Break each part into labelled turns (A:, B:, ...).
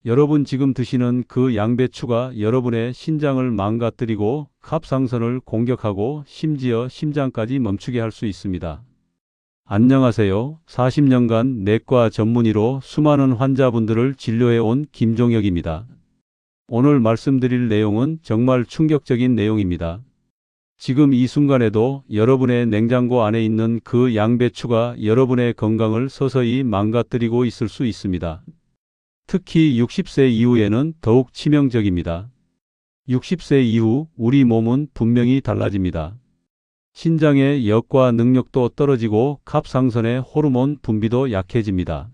A: 여러분 지금 드시는 그 양배추가 여러분의 신장을 망가뜨리고 갑상선을 공격하고 심지어 심장까지 멈추게 할 수 있습니다. 안녕하세요. 40년간 내과 전문의로 수많은 환자분들을 진료해온 김종혁입니다. 오늘 말씀드릴 내용은 정말 충격적인 내용입니다. 지금 이 순간에도 여러분의 냉장고 안에 있는 그 양배추가 여러분의 건강을 서서히 망가뜨리고 있을 수 있습니다. 특히 60세 이후에는 더욱 치명적입니다. 60세 이후 우리 몸은 분명히 달라집니다. 신장의 역과 능력도 떨어지고 갑상선의 호르몬 분비도 약해집니다.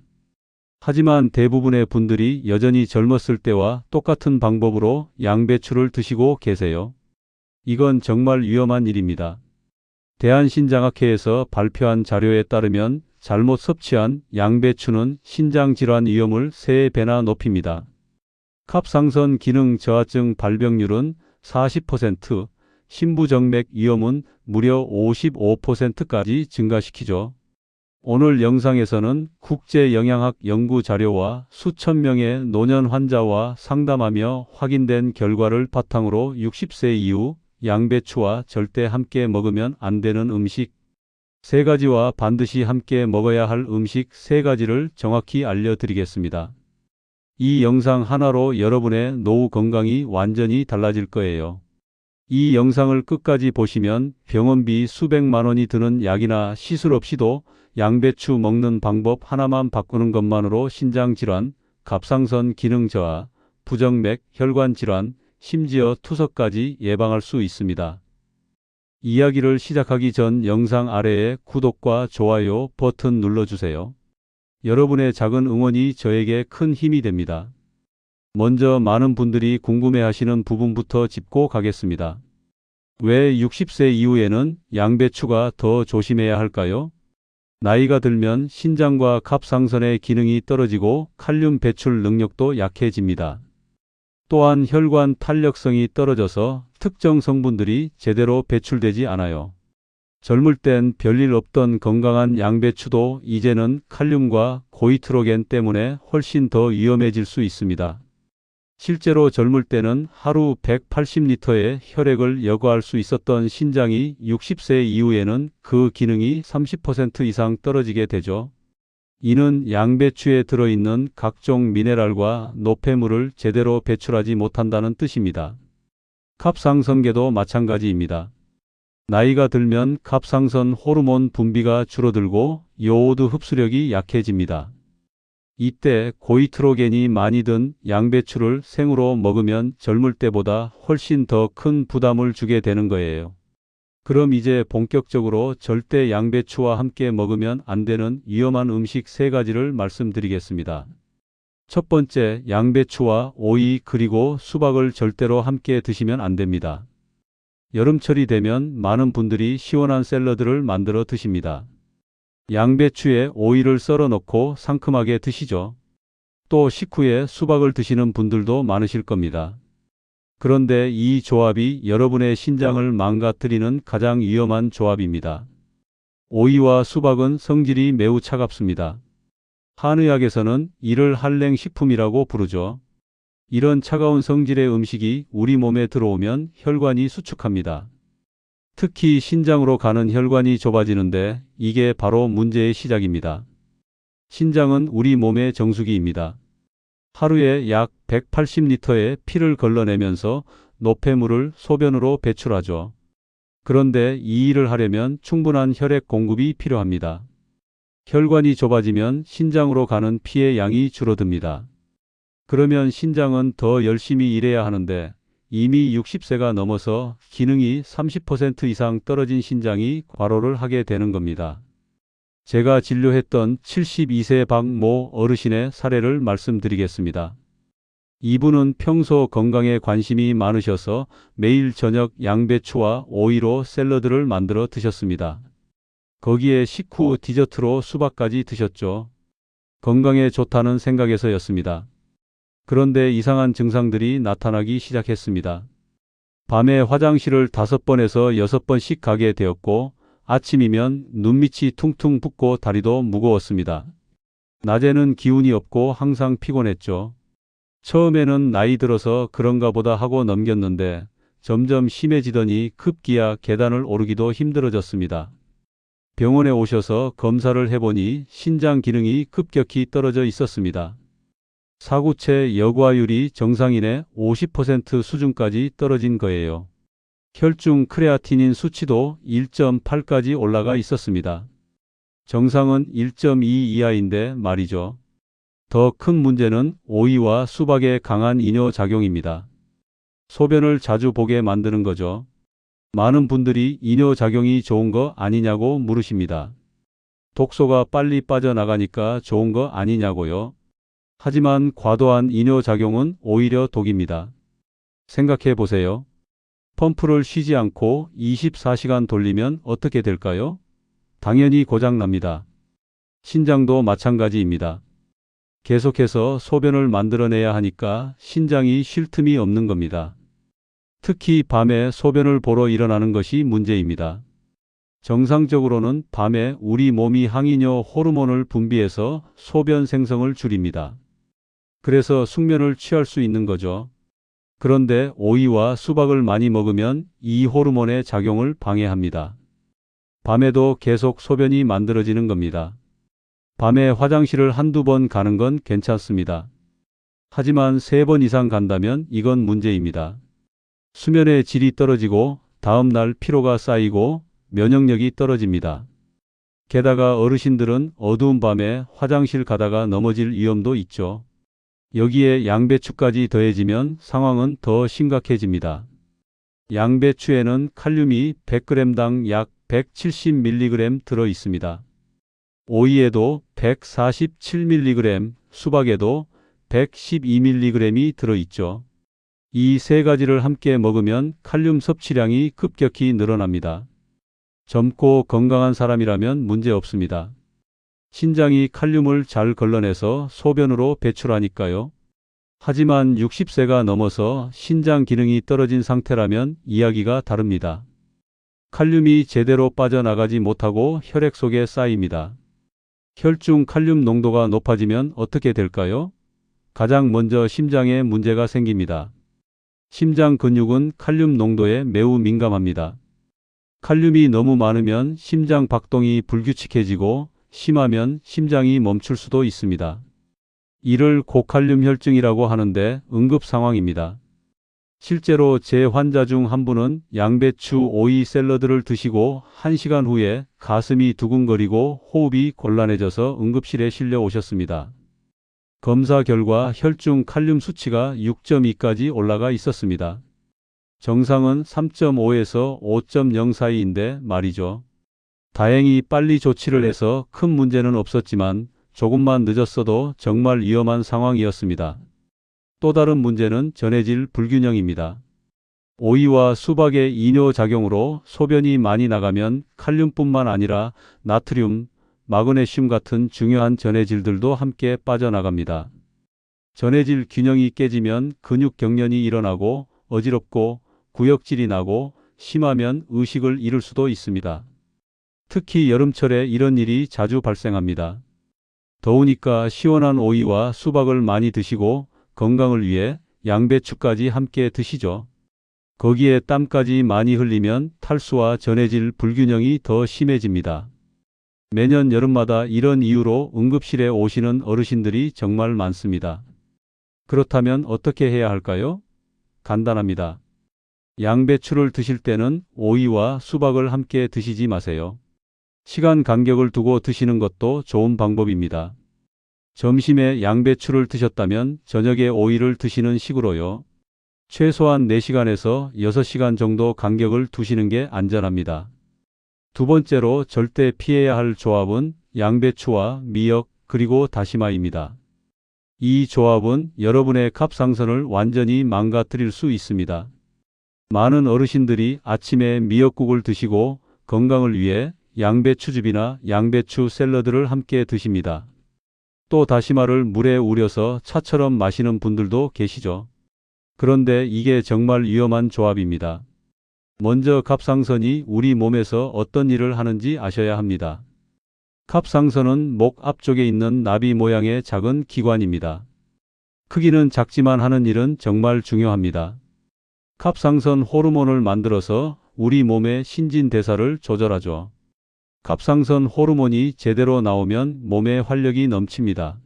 A: 하지만 대부분의 분들이 여전히 젊었을 때와 똑같은 방법으로 양배추를 드시고 계세요. 이건 정말 위험한 일입니다. 대한신장학회에서 발표한 자료에 따르면 잘못 섭취한 양배추는 신장질환 위험을 3배나 높입니다. 갑상선 기능 저하증 발병률은 40%, 심부정맥 위험은 무려 55%까지 증가시키죠. 오늘 영상에서는 국제영양학 연구 자료와 수천 명의 노년 환자와 상담하며 확인된 결과를 바탕으로 60세 이후 양배추와 절대 함께 먹으면 안 되는 음식 3가지와 반드시 함께 먹어야 할 음식 3가지를 정확히 알려드리겠습니다. 이 영상 하나로 여러분의 노후 건강이 완전히 달라질 거예요. 이 영상을 끝까지 보시면 병원비 수백만 원이 드는 약이나 시술 없이도 양배추 먹는 방법 하나만 바꾸는 것만으로 신장질환, 갑상선 기능 저하, 부정맥, 혈관 질환, 심지어 투석까지 예방할 수 있습니다. 이야기를 시작하기 전 영상 아래에 구독과 좋아요 버튼 눌러주세요. 여러분의 작은 응원이 저에게 큰 힘이 됩니다. 먼저 많은 분들이 궁금해하시는 부분부터 짚고 가겠습니다. 왜 60세 이후에는 양배추가 더 조심해야 할까요? 나이가 들면 신장과 갑상선의 기능이 떨어지고 칼륨 배출 능력도 약해집니다. 또한 혈관 탄력성이 떨어져서 특정 성분들이 제대로 배출되지 않아요. 젊을 땐 별일 없던 건강한 양배추도 이제는 칼륨과 고이트로겐 때문에 훨씬 더 위험해질 수 있습니다. 실제로 젊을 때는 하루 180리터의 혈액을 여과할 수 있었던 신장이 60세 이후에는 그 기능이 30% 이상 떨어지게 되죠. 이는 양배추에 들어있는 각종 미네랄과 노폐물을 제대로 배출하지 못한다는 뜻입니다. 갑상선계도 마찬가지입니다. 나이가 들면 갑상선 호르몬 분비가 줄어들고 요오드 흡수력이 약해집니다. 이때 고이트로겐이 많이 든 양배추를 생으로 먹으면 젊을 때보다 훨씬 더 큰 부담을 주게 되는 거예요. 그럼 이제 본격적으로 절대 양배추와 함께 먹으면 안 되는 위험한 음식 3가지를 말씀드리겠습니다. 첫 번째, 양배추와 오이 그리고 수박을 절대로 함께 드시면 안 됩니다. 여름철이 되면 많은 분들이 시원한 샐러드를 만들어 드십니다. 양배추에 오이를 썰어 넣고 상큼하게 드시죠. 또 식후에 수박을 드시는 분들도 많으실 겁니다. 그런데 이 조합이 여러분의 신장을 망가뜨리는 가장 위험한 조합입니다. 오이와 수박은 성질이 매우 차갑습니다. 한의학에서는 이를 한랭식품이라고 부르죠. 이런 차가운 성질의 음식이 우리 몸에 들어오면 혈관이 수축합니다. 특히 신장으로 가는 혈관이 좁아지는데 이게 바로 문제의 시작입니다. 신장은 우리 몸의 정수기입니다. 하루에 약 180리터의 피를 걸러내면서 노폐물을 소변으로 배출하죠. 그런데 이 일을 하려면 충분한 혈액 공급이 필요합니다. 혈관이 좁아지면 신장으로 가는 피의 양이 줄어듭니다. 그러면 신장은 더 열심히 일해야 하는데 이미 60세가 넘어서 기능이 30% 이상 떨어진 신장이 과로를 하게 되는 겁니다. 제가 진료했던 72세 박모 어르신의 사례를 말씀드리겠습니다. 이분은 평소 건강에 관심이 많으셔서 매일 저녁 양배추와 오이로 샐러드를 만들어 드셨습니다. 거기에 식후 디저트로 수박까지 드셨죠. 건강에 좋다는 생각에서였습니다. 그런데 이상한 증상들이 나타나기 시작했습니다. 밤에 화장실을 5번에서 6번씩 가게 되었고 아침이면 눈밑이 퉁퉁 붓고 다리도 무거웠습니다. 낮에는 기운이 없고 항상 피곤했죠. 처음에는 나이 들어서 그런가 보다 하고 넘겼는데 점점 심해지더니 급기야 계단을 오르기도 힘들어졌습니다. 병원에 오셔서 검사를 해보니 신장 기능이 급격히 떨어져 있었습니다. 사구체 여과율이 정상인의 50% 수준까지 떨어진 거예요. 혈중 크레아티닌 수치도 1.8까지 올라가 있었습니다. 정상은 1.2 이하인데 말이죠. 더 큰 문제는 오이와 수박의 강한 이뇨작용입니다. 소변을 자주 보게 만드는 거죠. 많은 분들이 이뇨작용이 좋은 거 아니냐고 물으십니다. 독소가 빨리 빠져나가니까 좋은 거 아니냐고요. 하지만 과도한 이뇨작용은 오히려 독입니다. 생각해 보세요. 펌프를 쉬지 않고 24시간 돌리면 어떻게 될까요? 당연히 고장납니다. 신장도 마찬가지입니다. 계속해서 소변을 만들어내야 하니까 신장이 쉴 틈이 없는 겁니다. 특히 밤에 소변을 보러 일어나는 것이 문제입니다. 정상적으로는 밤에 우리 몸이 항이뇨 호르몬을 분비해서 소변 생성을 줄입니다. 그래서 숙면을 취할 수 있는 거죠. 그런데 오이와 수박을 많이 먹으면 이 호르몬의 작용을 방해합니다. 밤에도 계속 소변이 만들어지는 겁니다. 밤에 화장실을 한두 번 가는 건 괜찮습니다. 하지만 3번 이상 간다면 이건 문제입니다. 수면의 질이 떨어지고 다음 날 피로가 쌓이고 면역력이 떨어집니다. 게다가 어르신들은 어두운 밤에 화장실 가다가 넘어질 위험도 있죠. 여기에 양배추까지 더해지면 상황은 더 심각해집니다. 양배추에는 칼륨이 100g당 약 170mg 들어 있습니다. 오이에도 147mg, 수박에도 112mg이 들어 있죠. 이 세 가지를 함께 먹으면 칼륨 섭취량이 급격히 늘어납니다. 젊고 건강한 사람이라면 문제 없습니다. 신장이 칼륨을 잘 걸러내서 소변으로 배출하니까요. 하지만 60세가 넘어서 신장 기능이 떨어진 상태라면 이야기가 다릅니다. 칼륨이 제대로 빠져나가지 못하고 혈액 속에 쌓입니다. 혈중 칼륨 농도가 높아지면 어떻게 될까요? 가장 먼저 심장에 문제가 생깁니다. 심장 근육은 칼륨 농도에 매우 민감합니다. 칼륨이 너무 많으면 심장 박동이 불규칙해지고 심하면 심장이 멈출 수도 있습니다. 이를 고칼륨 혈증이라고 하는데 응급 상황입니다. 실제로 제 환자 중 한 분은 양배추 오이 샐러드를 드시고 1시간 후에 가슴이 두근거리고 호흡이 곤란해져서 응급실에 실려 오셨습니다. 검사 결과 혈중 칼륨 수치가 6.2까지 올라가 있었습니다. 정상은 3.5에서 5.0 사이인데 말이죠. 다행히 빨리 조치를 해서 큰 문제는 없었지만 조금만 늦었어도 정말 위험한 상황이었습니다. 또 다른 문제는 전해질 불균형입니다. 오이와 수박의 이뇨작용으로 소변이 많이 나가면 칼륨뿐만 아니라 나트륨, 마그네슘 같은 중요한 전해질들도 함께 빠져나갑니다. 전해질 균형이 깨지면 근육 경련이 일어나고 어지럽고 구역질이 나고 심하면 의식을 잃을 수도 있습니다. 특히 여름철에 이런 일이 자주 발생합니다. 더우니까 시원한 오이와 수박을 많이 드시고 건강을 위해 양배추까지 함께 드시죠. 거기에 땀까지 많이 흘리면 탈수와 전해질 불균형이 더 심해집니다. 매년 여름마다 이런 이유로 응급실에 오시는 어르신들이 정말 많습니다. 그렇다면 어떻게 해야 할까요? 간단합니다. 양배추를 드실 때는 오이와 수박을 함께 드시지 마세요. 시간 간격을 두고 드시는 것도 좋은 방법입니다. 점심에 양배추를 드셨다면 저녁에 오이를 드시는 식으로요. 최소한 4시간에서 6시간 정도 간격을 두시는 게 안전합니다. 두 번째로 절대 피해야 할 조합은 양배추와 미역 그리고 다시마입니다. 이 조합은 여러분의 갑상선을 완전히 망가뜨릴 수 있습니다. 많은 어르신들이 아침에 미역국을 드시고 건강을 위해 양배추즙이나 양배추 샐러드를 함께 드십니다. 또 다시마를 물에 우려서 차처럼 마시는 분들도 계시죠. 그런데 이게 정말 위험한 조합입니다. 먼저 갑상선이 우리 몸에서 어떤 일을 하는지 아셔야 합니다. 갑상선은 목 앞쪽에 있는 나비 모양의 작은 기관입니다. 크기는 작지만 하는 일은 정말 중요합니다. 갑상선 호르몬을 만들어서 우리 몸의 신진대사를 조절하죠. 갑상선 호르몬이 제대로 나오면 몸에 활력이 넘칩니다.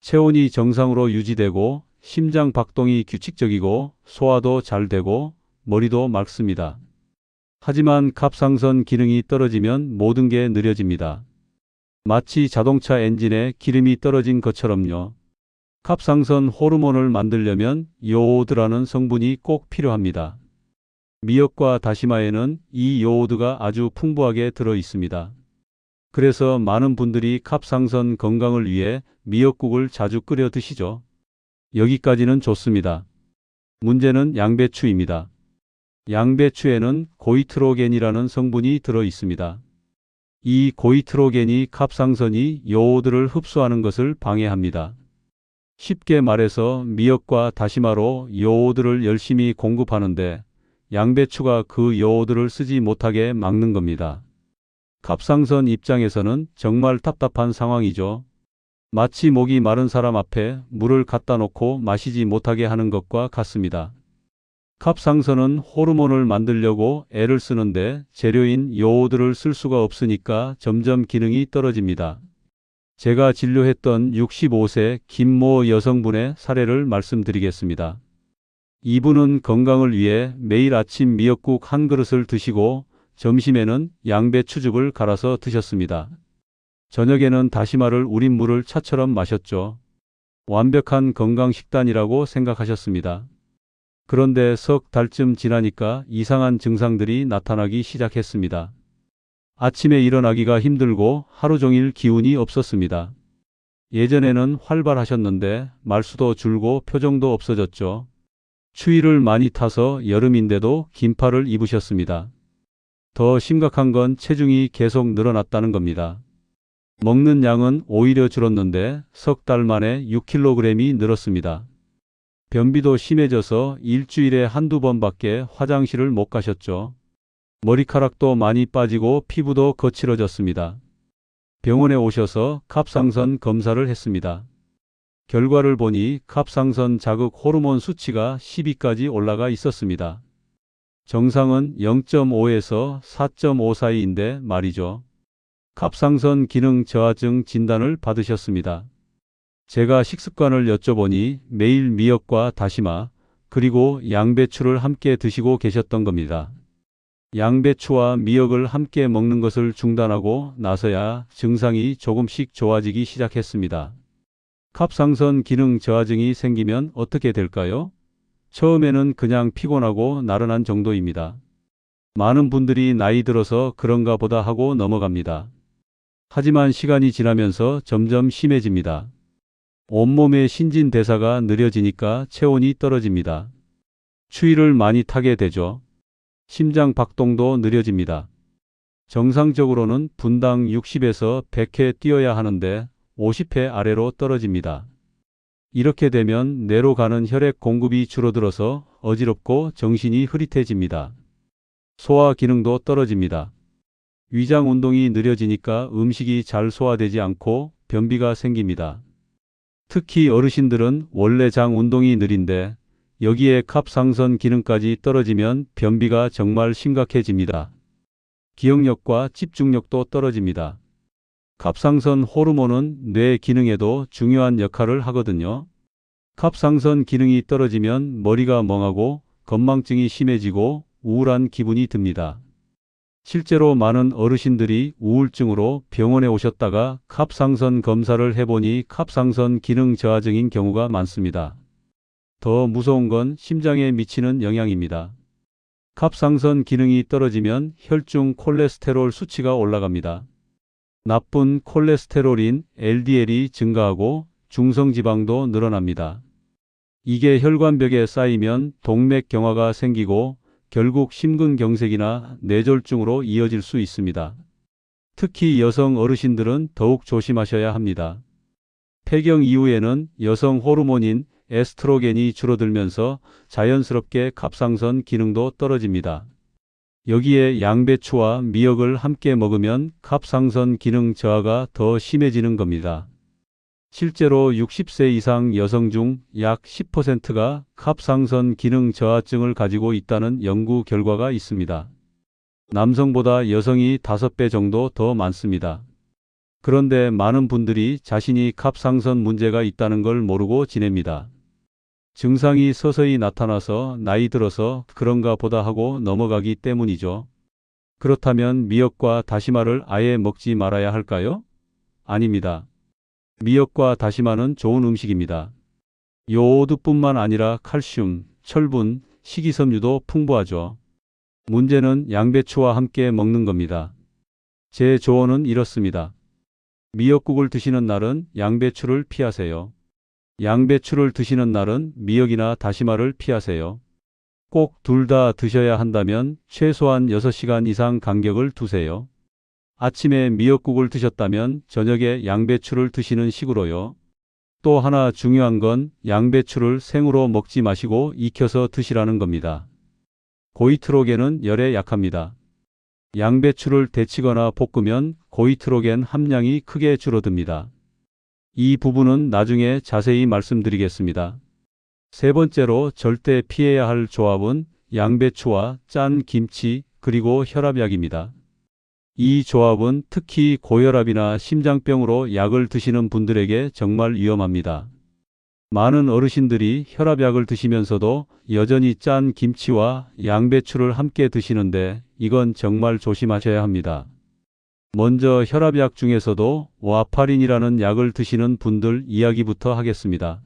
A: 체온이 정상으로 유지되고 심장 박동이 규칙적이고 소화도 잘 되고 머리도 맑습니다. 하지만 갑상선 기능이 떨어지면 모든 게 느려집니다. 마치 자동차 엔진에 기름이 떨어진 것처럼요. 갑상선 호르몬을 만들려면 요오드라는 성분이 꼭 필요합니다. 미역과 다시마에는 이 요오드가 아주 풍부하게 들어 있습니다. 그래서 많은 분들이 갑상선 건강을 위해 미역국을 자주 끓여 드시죠. 여기까지는 좋습니다. 문제는 양배추입니다. 양배추에는 고이트로겐이라는 성분이 들어 있습니다. 이 고이트로겐이 갑상선이 요오드를 흡수하는 것을 방해합니다. 쉽게 말해서 미역과 다시마로 요오드를 열심히 공급하는데 양배추가 그 요오드를 쓰지 못하게 막는 겁니다. 갑상선 입장에서는 정말 답답한 상황이죠. 마치 목이 마른 사람 앞에 물을 갖다 놓고 마시지 못하게 하는 것과 같습니다. 갑상선은 호르몬을 만들려고 애를 쓰는데 재료인 요오드를 쓸 수가 없으니까 점점 기능이 떨어집니다. 제가 진료했던 65세 김모 여성분의 사례를 말씀드리겠습니다. 이분은 건강을 위해 매일 아침 미역국 한 그릇을 드시고 점심에는 양배추즙을 갈아서 드셨습니다. 저녁에는 다시마를 우린 물을 차처럼 마셨죠. 완벽한 건강식단이라고 생각하셨습니다. 그런데 석 달쯤 지나니까 이상한 증상들이 나타나기 시작했습니다. 아침에 일어나기가 힘들고 하루 종일 기운이 없었습니다. 예전에는 활발하셨는데 말수도 줄고 표정도 없어졌죠. 추위를 많이 타서 여름인데도 긴팔을 입으셨습니다. 더 심각한 건 체중이 계속 늘어났다는 겁니다. 먹는 양은 오히려 줄었는데 석 달 만에 6kg이 늘었습니다. 변비도 심해져서 일주일에 한두 번밖에 화장실을 못 가셨죠. 머리카락도 많이 빠지고 피부도 거칠어졌습니다. 병원에 오셔서 갑상선 검사를 했습니다. 결과를 보니 갑상선 자극 호르몬 수치가 10위까지 올라가 있었습니다. 정상은 0.5에서 4.5 사이인데 말이죠. 갑상선 기능 저하증 진단을 받으셨습니다. 제가 식습관을 여쭤보니 매일 미역과 다시마 그리고 양배추를 함께 드시고 계셨던 겁니다. 양배추와 미역을 함께 먹는 것을 중단하고 나서야 증상이 조금씩 좋아지기 시작했습니다. 갑상선 기능 저하증이 생기면 어떻게 될까요? 처음에는 그냥 피곤하고 나른한 정도입니다. 많은 분들이 나이 들어서 그런가 보다 하고 넘어갑니다. 하지만 시간이 지나면서 점점 심해집니다. 온몸의 신진대사가 느려지니까 체온이 떨어집니다. 추위를 많이 타게 되죠. 심장 박동도 느려집니다. 정상적으로는 분당 60에서 100회 뛰어야 하는데 50회 아래로 떨어집니다. 이렇게 되면 뇌로 가는 혈액 공급이 줄어들어서 어지럽고 정신이 흐릿해집니다. 소화 기능도 떨어집니다. 위장 운동이 느려지니까 음식이 잘 소화되지 않고 변비가 생깁니다. 특히 어르신들은 원래 장 운동이 느린데 여기에 갑상선 기능까지 떨어지면 변비가 정말 심각해집니다. 기억력과 집중력도 떨어집니다. 갑상선 호르몬은 뇌 기능에도 중요한 역할을 하거든요. 갑상선 기능이 떨어지면 머리가 멍하고 건망증이 심해지고 우울한 기분이 듭니다. 실제로 많은 어르신들이 우울증으로 병원에 오셨다가 갑상선 검사를 해보니 갑상선 기능 저하증인 경우가 많습니다. 더 무서운 건 심장에 미치는 영향입니다. 갑상선 기능이 떨어지면 혈중 콜레스테롤 수치가 올라갑니다. 나쁜 콜레스테롤인 LDL이 증가하고 중성지방도 늘어납니다. 이게 혈관벽에 쌓이면 동맥경화가 생기고 결국 심근경색이나 뇌졸중으로 이어질 수 있습니다. 특히 여성 어르신들은 더욱 조심하셔야 합니다. 폐경 이후에는 여성 호르몬인 에스트로겐이 줄어들면서 자연스럽게 갑상선 기능도 떨어집니다. 여기에 양배추와 미역을 함께 먹으면 갑상선 기능 저하가 더 심해지는 겁니다. 실제로 60세 이상 여성 중 약 10%가 갑상선 기능 저하증을 가지고 있다는 연구 결과가 있습니다. 남성보다 여성이 5배 정도 더 많습니다. 그런데 많은 분들이 자신이 갑상선 문제가 있다는 걸 모르고 지냅니다. 증상이 서서히 나타나서 나이 들어서 그런가 보다 하고 넘어가기 때문이죠. 그렇다면 미역과 다시마를 아예 먹지 말아야 할까요? 아닙니다. 미역과 다시마는 좋은 음식입니다. 요오드뿐만 아니라 칼슘, 철분, 식이섬유도 풍부하죠. 문제는 양배추와 함께 먹는 겁니다. 제 조언은 이렇습니다. 미역국을 드시는 날은 양배추를 피하세요. 양배추를 드시는 날은 미역이나 다시마를 피하세요. 꼭 둘 다 드셔야 한다면 최소한 6시간 이상 간격을 두세요. 아침에 미역국을 드셨다면 저녁에 양배추를 드시는 식으로요. 또 하나 중요한 건 양배추를 생으로 먹지 마시고 익혀서 드시라는 겁니다. 고이트로겐은 열에 약합니다. 양배추를 데치거나 볶으면 고이트로겐 함량이 크게 줄어듭니다. 이 부분은 나중에 자세히 말씀드리겠습니다. 세 번째로 절대 피해야 할 조합은 양배추와 짠 김치 그리고 혈압약입니다. 이 조합은 특히 고혈압이나 심장병으로 약을 드시는 분들에게 정말 위험합니다. 많은 어르신들이 혈압약을 드시면서도 여전히 짠 김치와 양배추를 함께 드시는데 이건 정말 조심하셔야 합니다. 먼저 혈압약 중에서도 와파린이라는 약을 드시는 분들 이야기부터 하겠습니다.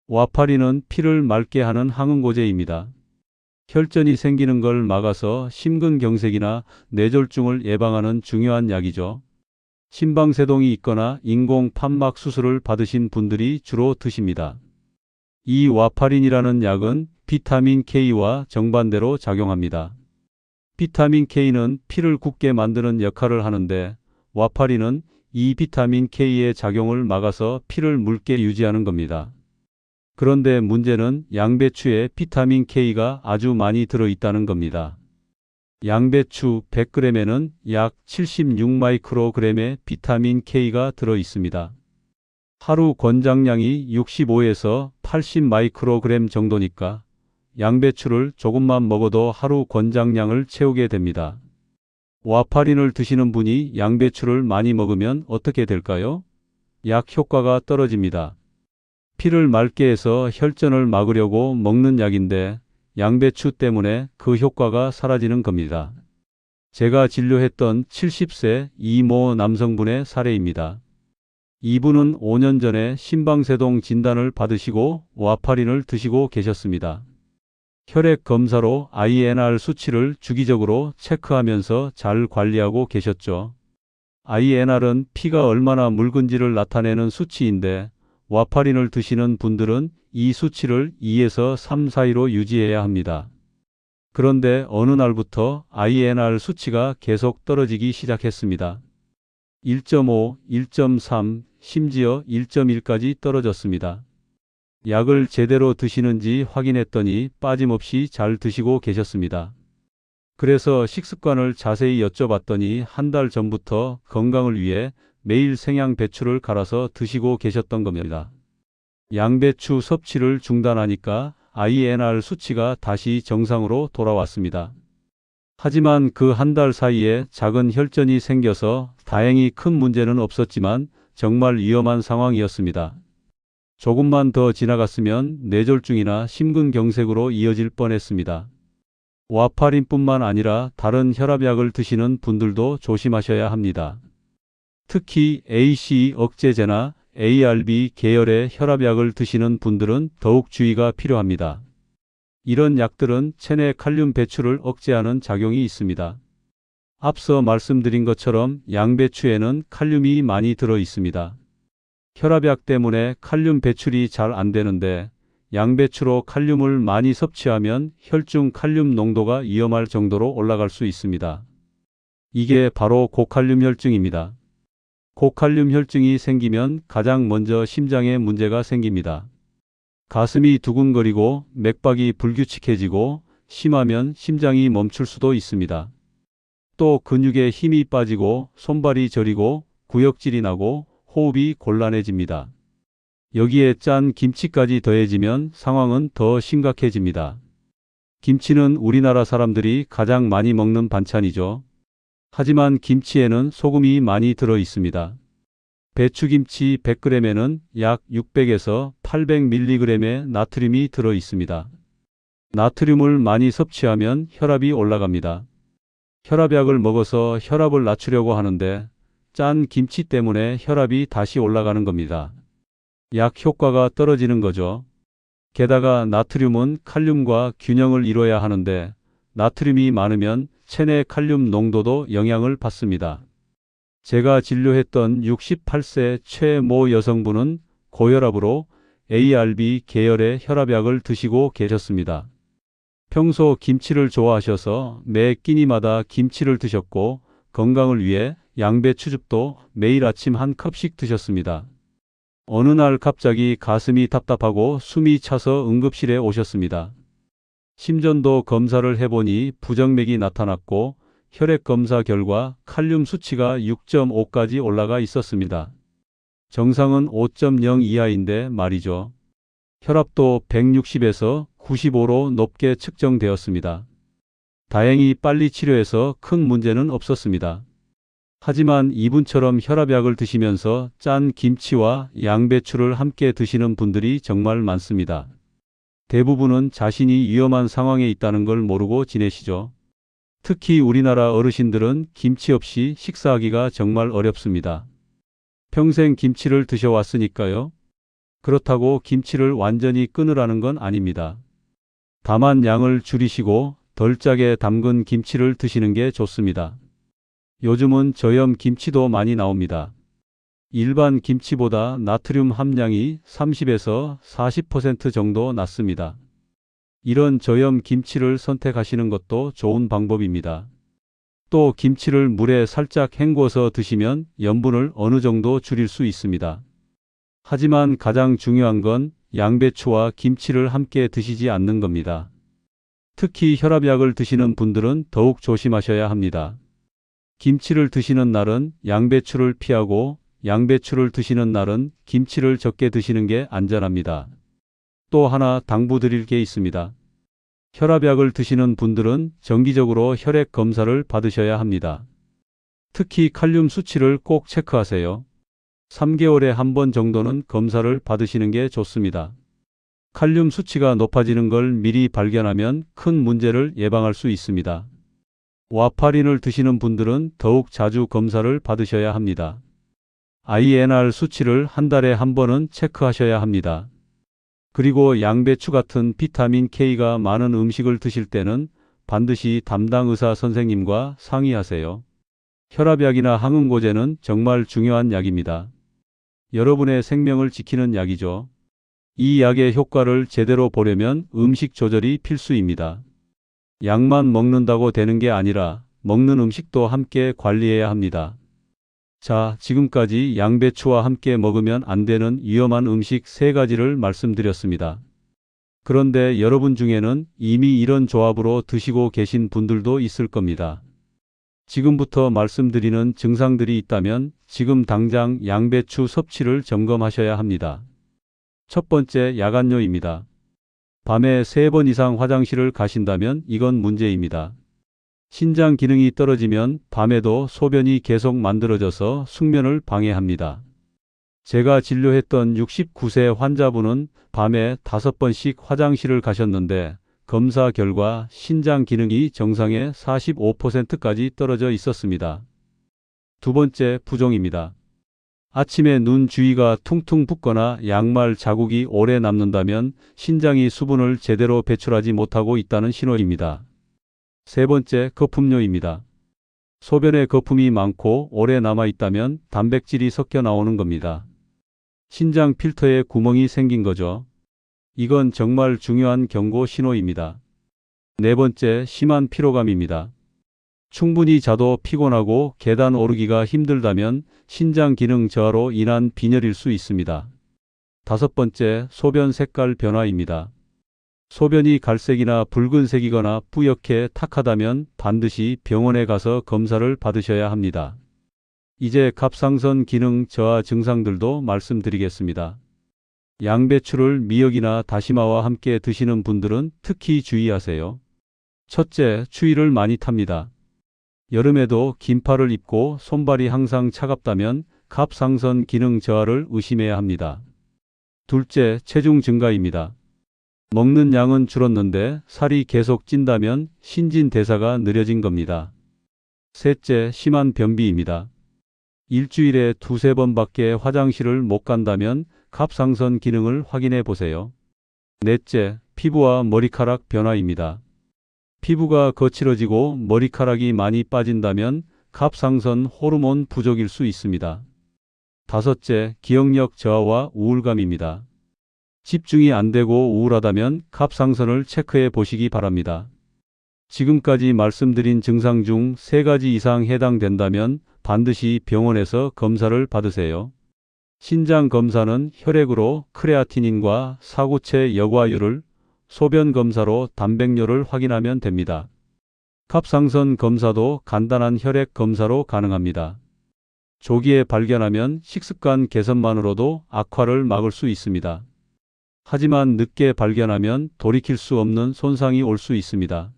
A: 와파린은 피를 맑게 하는 항응고제입니다. 혈전이 생기는 걸 막아서 심근경색이나 뇌졸중을 예방하는 중요한 약이죠. 심방세동이 있거나 인공 판막 수술을 받으신 분들이 주로 드십니다. 이 와파린이라는 약은 비타민 K와 정반대로 작용합니다. 비타민 K는 피를 굳게 만드는 역할을 하는데 와파린은 이 비타민 K의 작용을 막아서 피를 묽게 유지하는 겁니다. 그런데 문제는 양배추에 비타민 K가 아주 많이 들어있다는 겁니다. 양배추 100g에는 약 76마이크로그램의 비타민 K가 들어있습니다. 하루 권장량이 65에서 80마이크로그램 정도니까 양배추를 조금만 먹어도 하루 권장량을 채우게 됩니다. 와파린을 드시는 분이 양배추를 많이 먹으면 어떻게 될까요? 약 효과가 떨어집니다. 피를 맑게 해서 혈전을 막으려고 먹는 약인데 양배추 때문에 그 효과가 사라지는 겁니다. 제가 진료했던 70세 이모 남성분의 사례입니다. 이분은 5년 전에 심방세동 진단을 받으시고 와파린을 드시고 계셨습니다. 혈액 검사로 INR 수치를 주기적으로 체크하면서 잘 관리하고 계셨죠. INR은 피가 얼마나 묽은지를 나타내는 수치인데 와파린을 드시는 분들은 이 수치를 2에서 3 사이로 유지해야 합니다. 그런데 어느 날부터 INR 수치가 계속 떨어지기 시작했습니다. 1.5, 1.3, 심지어 1.1까지 떨어졌습니다. 약을 제대로 드시는지 확인했더니 빠짐없이 잘 드시고 계셨습니다. 그래서 식습관을 자세히 여쭤봤더니 한 달 전부터 건강을 위해 매일 생양배추를 갈아서 드시고 계셨던 겁니다. 양배추 섭취를 중단하니까 INR 수치가 다시 정상으로 돌아왔습니다. 하지만 그 한 달 사이에 작은 혈전이 생겨서 다행히 큰 문제는 없었지만 정말 위험한 상황이었습니다. 조금만 더 지나갔으면 뇌졸중이나 심근경색으로 이어질 뻔했습니다. 와파린뿐만 아니라 다른 혈압약을 드시는 분들도 조심하셔야 합니다. 특히 ACE 억제제나 ARB 계열의 혈압약을 드시는 분들은 더욱 주의가 필요합니다. 이런 약들은 체내 칼륨 배출을 억제하는 작용이 있습니다. 앞서 말씀드린 것처럼 양배추에는 칼륨이 많이 들어 있습니다. 혈압약 때문에 칼륨 배출이 잘 안 되는데 양배추로 칼륨을 많이 섭취하면 혈중 칼륨 농도가 위험할 정도로 올라갈 수 있습니다. 이게 바로 고칼륨 혈증입니다. 고칼륨 혈증이 생기면 가장 먼저 심장에 문제가 생깁니다. 가슴이 두근거리고 맥박이 불규칙해지고 심하면 심장이 멈출 수도 있습니다. 또 근육에 힘이 빠지고 손발이 저리고 구역질이 나고 호흡이 곤란해집니다. 여기에 짠 김치까지 더해지면 상황은 더 심각해집니다. 김치는 우리나라 사람들이 가장 많이 먹는 반찬이죠. 하지만 김치에는 소금이 많이 들어 있습니다. 배추김치 100g에는 약 600에서 800mg의 나트륨이 들어 있습니다. 나트륨을 많이 섭취하면 혈압이 올라갑니다. 혈압약을 먹어서 혈압을 낮추려고 하는데 짠 김치 때문에 혈압이 다시 올라가는 겁니다. 약 효과가 떨어지는 거죠. 게다가 나트륨은 칼륨과 균형을 이뤄야 하는데 나트륨이 많으면 체내 칼륨 농도도 영향을 받습니다. 제가 진료했던 68세 최모 여성분은 고혈압으로 ARB 계열의 혈압약을 드시고 계셨습니다. 평소 김치를 좋아하셔서 매 끼니마다 김치를 드셨고 건강을 위해 양배추즙도 매일 아침 한 컵씩 드셨습니다. 어느 날 갑자기 가슴이 답답하고 숨이 차서 응급실에 오셨습니다. 심전도 검사를 해보니 부정맥이 나타났고 혈액 검사 결과 칼륨 수치가 6.5까지 올라가 있었습니다. 정상은 5.0 이하인데 말이죠. 혈압도 160에서 95로 높게 측정되었습니다. 다행히 빨리 치료해서 큰 문제는 없었습니다. 하지만 이분처럼 혈압약을 드시면서 짠 김치와 양배추를 함께 드시는 분들이 정말 많습니다. 대부분은 자신이 위험한 상황에 있다는 걸 모르고 지내시죠. 특히 우리나라 어르신들은 김치 없이 식사하기가 정말 어렵습니다. 평생 김치를 드셔왔으니까요. 그렇다고 김치를 완전히 끊으라는 건 아닙니다. 다만 양을 줄이시고 덜 짜게 담근 김치를 드시는 게 좋습니다. 요즘은 저염 김치도 많이 나옵니다. 일반 김치보다 나트륨 함량이 30에서 40% 정도 낮습니다. 이런 저염 김치를 선택하시는 것도 좋은 방법입니다. 또 김치를 물에 살짝 헹궈서 드시면 염분을 어느 정도 줄일 수 있습니다. 하지만 가장 중요한 건 양배추와 김치를 함께 드시지 않는 겁니다. 특히 혈압약을 드시는 분들은 더욱 조심하셔야 합니다. 김치를 드시는 날은 양배추를 피하고 양배추를 드시는 날은 김치를 적게 드시는 게 안전합니다. 또 하나 당부드릴 게 있습니다. 혈압약을 드시는 분들은 정기적으로 혈액 검사를 받으셔야 합니다. 특히 칼륨 수치를 꼭 체크하세요. 3개월에 한 번 정도는 검사를 받으시는 게 좋습니다. 칼륨 수치가 높아지는 걸 미리 발견하면 큰 문제를 예방할 수 있습니다. 와파린을 드시는 분들은 더욱 자주 검사를 받으셔야 합니다. INR 수치를 한 달에 한 번은 체크하셔야 합니다. 그리고 양배추 같은 비타민 K가 많은 음식을 드실 때는 반드시 담당 의사 선생님과 상의하세요. 혈압약이나 항응고제는 정말 중요한 약입니다. 여러분의 생명을 지키는 약이죠. 이 약의 효과를 제대로 보려면 음식 조절이 필수입니다. 약만 먹는다고 되는 게 아니라 먹는 음식도 함께 관리해야 합니다. 자, 지금까지 양배추와 함께 먹으면 안 되는 위험한 음식 3가지를 말씀드렸습니다. 그런데 여러분 중에는 이미 이런 조합으로 드시고 계신 분들도 있을 겁니다. 지금부터 말씀드리는 증상들이 있다면 지금 당장 양배추 섭취를 점검하셔야 합니다. 첫 번째, 야간뇨입니다. 밤에 3번 이상 화장실을 가신다면 이건 문제입니다. 신장 기능이 떨어지면 밤에도 소변이 계속 만들어져서 숙면을 방해합니다. 제가 진료했던 69세 환자분은 밤에 5번씩 화장실을 가셨는데 검사 결과 신장 기능이 정상의 45%까지 떨어져 있었습니다. 두 번째, 부종입니다. 아침에 눈 주위가 퉁퉁 붓거나 양말 자국이 오래 남는다면 신장이 수분을 제대로 배출하지 못하고 있다는 신호입니다. 세 번째, 거품뇨입니다. 소변에 거품이 많고 오래 남아있다면 단백질이 섞여 나오는 겁니다. 신장 필터에 구멍이 생긴 거죠. 이건 정말 중요한 경고 신호입니다. 네 번째, 심한 피로감입니다. 충분히 자도 피곤하고 계단 오르기가 힘들다면 신장 기능 저하로 인한 빈혈일 수 있습니다. 다섯 번째, 소변 색깔 변화입니다. 소변이 갈색이나 붉은색이거나 뿌옇게 탁하다면 반드시 병원에 가서 검사를 받으셔야 합니다. 이제 갑상선 기능 저하 증상들도 말씀드리겠습니다. 양배추를 미역이나 다시마와 함께 드시는 분들은 특히 주의하세요. 첫째, 추위를 많이 탑니다. 여름에도 긴팔을 입고 손발이 항상 차갑다면 갑상선 기능 저하를 의심해야 합니다. 둘째, 체중 증가입니다. 먹는 양은 줄었는데 살이 계속 찐다면 신진대사가 느려진 겁니다. 셋째, 심한 변비입니다. 일주일에 두세 번밖에 화장실을 못 간다면 갑상선 기능을 확인해 보세요. 넷째, 피부와 머리카락 변화입니다. 피부가 거칠어지고 머리카락이 많이 빠진다면 갑상선 호르몬 부족일 수 있습니다. 다섯째, 기억력 저하와 우울감입니다. 집중이 안 되고 우울하다면 갑상선을 체크해 보시기 바랍니다. 지금까지 말씀드린 증상 중 3가지 이상 해당된다면 반드시 병원에서 검사를 받으세요. 신장 검사는 혈액으로 크레아티닌과 사구체 여과율을, 소변 검사로 단백뇨를 확인하면 됩니다. 갑상선 검사도 간단한 혈액 검사로 가능합니다. 조기에 발견하면 식습관 개선만으로도 악화를 막을 수 있습니다. 하지만 늦게 발견하면 돌이킬 수 없는 손상이 올 수 있습니다.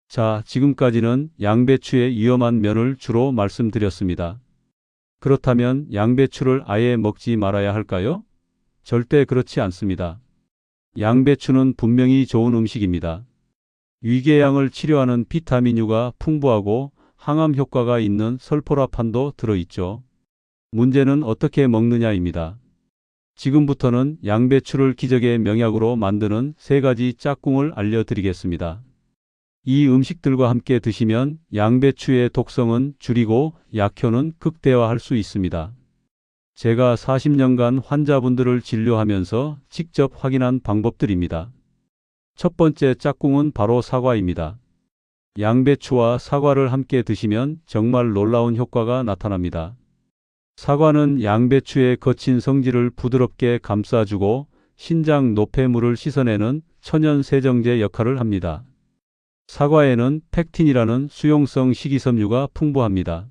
A: 자, 지금까지는 양배추의 위험한 면을 주로 말씀드렸습니다. 그렇다면 양배추를 아예 먹지 말아야 할까요? 절대 그렇지 않습니다. 양배추는 분명히 좋은 음식입니다. 위궤양을 치료하는 비타민유가 풍부하고 항암 효과가 있는 설포라판도 들어있죠. 문제는 어떻게 먹느냐입니다. 지금부터는 양배추를 기적의 명약으로 만드는 3가지 짝꿍을 알려드리겠습니다. 이 음식들과 함께 드시면 양배추의 독성은 줄이고 약효는 극대화할 수 있습니다. 제가 40년간 환자분들을 진료하면서 직접 확인한 방법들입니다. 첫 번째 짝꿍은 바로 사과입니다. 양배추와 사과를 함께 드시면 정말 놀라운 효과가 나타납니다. 사과는 양배추의 거친 성질을 부드럽게 감싸주고 신장 노폐물을 씻어내는 천연 세정제 역할을 합니다. 사과에는 펙틴이라는 수용성 식이섬유가 풍부합니다.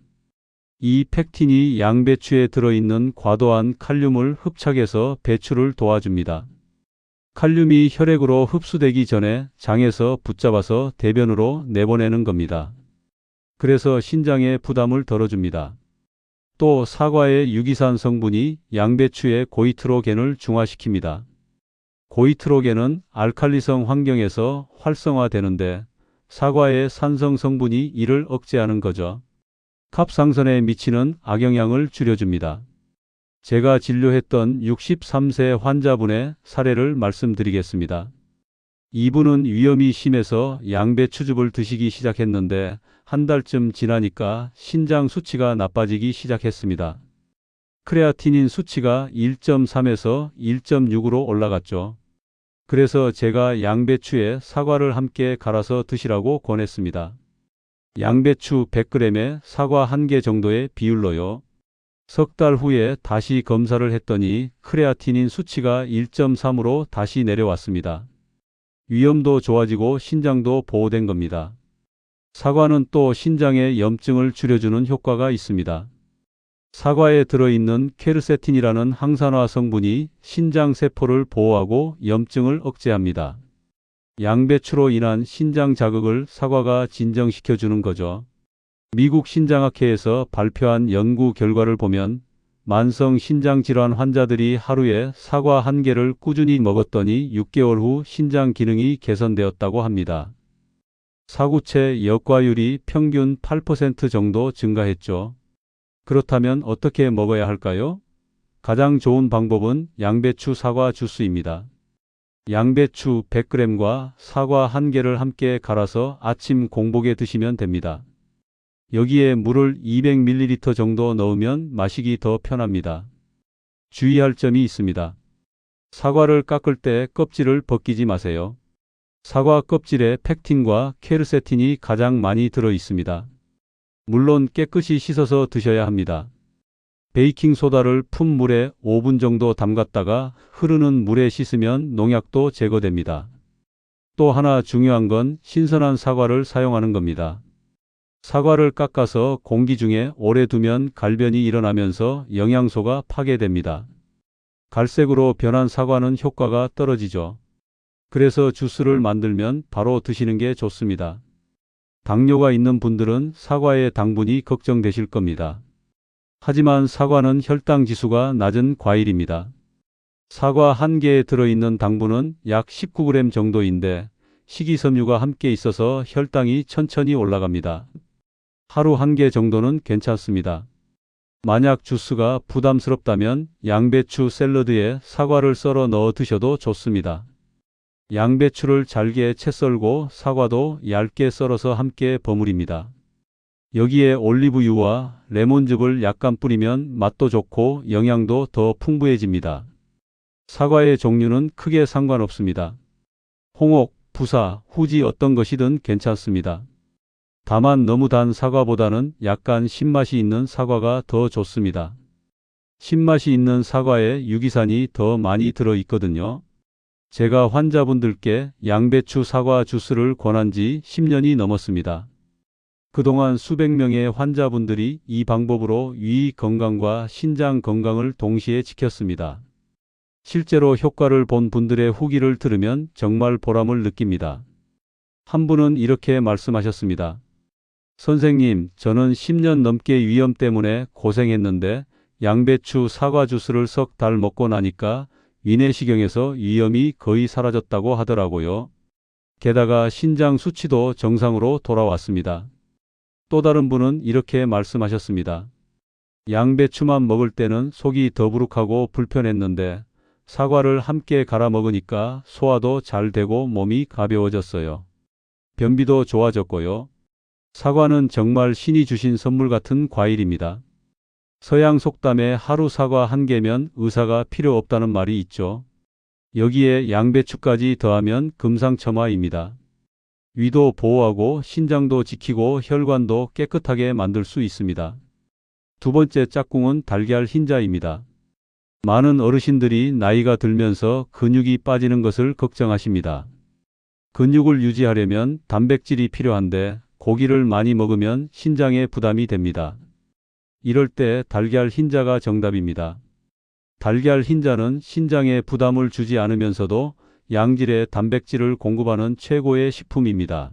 A: 이 펙틴이 양배추에 들어있는 과도한 칼륨을 흡착해서 배출을 도와줍니다. 칼륨이 혈액으로 흡수되기 전에 장에서 붙잡아서 대변으로 내보내는 겁니다. 그래서 신장에 부담을 덜어줍니다. 또 사과의 유기산 성분이 양배추의 고이트로겐을 중화시킵니다. 고이트로겐은 알칼리성 환경에서 활성화되는데 사과의 산성 성분이 이를 억제하는 거죠. 갑상선에 미치는 악영향을 줄여줍니다. 제가 진료했던 63세 환자분의 사례를 말씀드리겠습니다. 이분은 위염이 심해서 양배추즙을 드시기 시작했는데 한 달쯤 지나니까 신장 수치가 나빠지기 시작했습니다. 크레아티닌 수치가 1.3에서 1.6으로 올라갔죠. 그래서 제가 양배추에 사과를 함께 갈아서 드시라고 권했습니다. 양배추 100g에 사과 1개 정도의 비율로요. 석 달 후에 다시 검사를 했더니 크레아티닌 수치가 1.3으로 다시 내려왔습니다. 위염도 좋아지고 신장도 보호된 겁니다. 사과는 또 신장의 염증을 줄여주는 효과가 있습니다. 사과에 들어있는 케르세틴이라는 항산화 성분이 신장 세포를 보호하고 염증을 억제합니다. 양배추로 인한 신장 자극을 사과가 진정시켜주는 거죠. 미국 신장학회에서 발표한 연구 결과를 보면 만성 신장질환 환자들이 하루에 사과 1개를 꾸준히 먹었더니 6개월 후 신장 기능이 개선되었다고 합니다. 사구체 역과율이 평균 8% 정도 증가했죠. 그렇다면 어떻게 먹어야 할까요? 가장 좋은 방법은 양배추 사과 주스입니다. 양배추 100g과 사과 1개를 함께 갈아서 아침 공복에 드시면 됩니다. 여기에 물을 200ml 정도 넣으면 마시기 더 편합니다. 주의할 점이 있습니다. 사과를 깎을 때 껍질을 벗기지 마세요. 사과 껍질에 펙틴과 케르세틴이 가장 많이 들어 있습니다. 물론 깨끗이 씻어서 드셔야 합니다. 베이킹소다를 푼 물에 5분 정도 담갔다가 흐르는 물에 씻으면 농약도 제거됩니다. 또 하나 중요한 건 신선한 사과를 사용하는 겁니다. 사과를 깎아서 공기 중에 오래 두면 갈변이 일어나면서 영양소가 파괴됩니다. 갈색으로 변한 사과는 효과가 떨어지죠. 그래서 주스를 만들면 바로 드시는 게 좋습니다. 당뇨가 있는 분들은 사과의 당분이 걱정되실 겁니다. 하지만 사과는 혈당 지수가 낮은 과일입니다. 사과 한 개에 들어있는 당분은 약 19g 정도인데 식이섬유가 함께 있어서 혈당이 천천히 올라갑니다. 하루 한 개 정도는 괜찮습니다. 만약 주스가 부담스럽다면 양배추 샐러드에 사과를 썰어 넣어 드셔도 좋습니다. 양배추를 잘게 채 썰고 사과도 얇게 썰어서 함께 버무립니다. 여기에 올리브유와 레몬즙을 약간 뿌리면 맛도 좋고 영양도 더 풍부해집니다. 사과의 종류는 크게 상관없습니다. 홍옥, 부사, 후지 어떤 것이든 괜찮습니다. 다만 너무 단 사과보다는 약간 신맛이 있는 사과가 더 좋습니다. 신맛이 있는 사과에 유기산이 더 많이 들어 있거든요. 제가 환자분들께 양배추 사과 주스를 권한 지 10년이 넘었습니다. 그동안 수백 명의 환자분들이 이 방법으로 위 건강과 신장 건강을 동시에 지켰습니다. 실제로 효과를 본 분들의 후기를 들으면 정말 보람을 느낍니다. 한 분은 이렇게 말씀하셨습니다. 선생님, 저는 10년 넘게 위염 때문에 고생했는데 양배추 사과 주스를 석 달 먹고 나니까 위내시경에서 위염이 거의 사라졌다고 하더라고요. 게다가 신장 수치도 정상으로 돌아왔습니다. 또 다른 분은 이렇게 말씀하셨습니다. 양배추만 먹을 때는 속이 더부룩하고 불편했는데 사과를 함께 갈아 먹으니까 소화도 잘 되고 몸이 가벼워졌어요. 변비도 좋아졌고요. 사과는 정말 신이 주신 선물 같은 과일입니다. 서양 속담에 하루 사과 한 개면 의사가 필요 없다는 말이 있죠. 여기에 양배추까지 더하면 금상첨화입니다. 위도 보호하고 신장도 지키고 혈관도 깨끗하게 만들 수 있습니다. 두 번째 짝꿍은 달걀 흰자입니다. 많은 어르신들이 나이가 들면서 근육이 빠지는 것을 걱정하십니다. 근육을 유지하려면 단백질이 필요한데 고기를 많이 먹으면 신장에 부담이 됩니다. 이럴 때 달걀 흰자가 정답입니다. 달걀 흰자는 신장에 부담을 주지 않으면서도 양질의 단백질을 공급하는 최고의 식품입니다.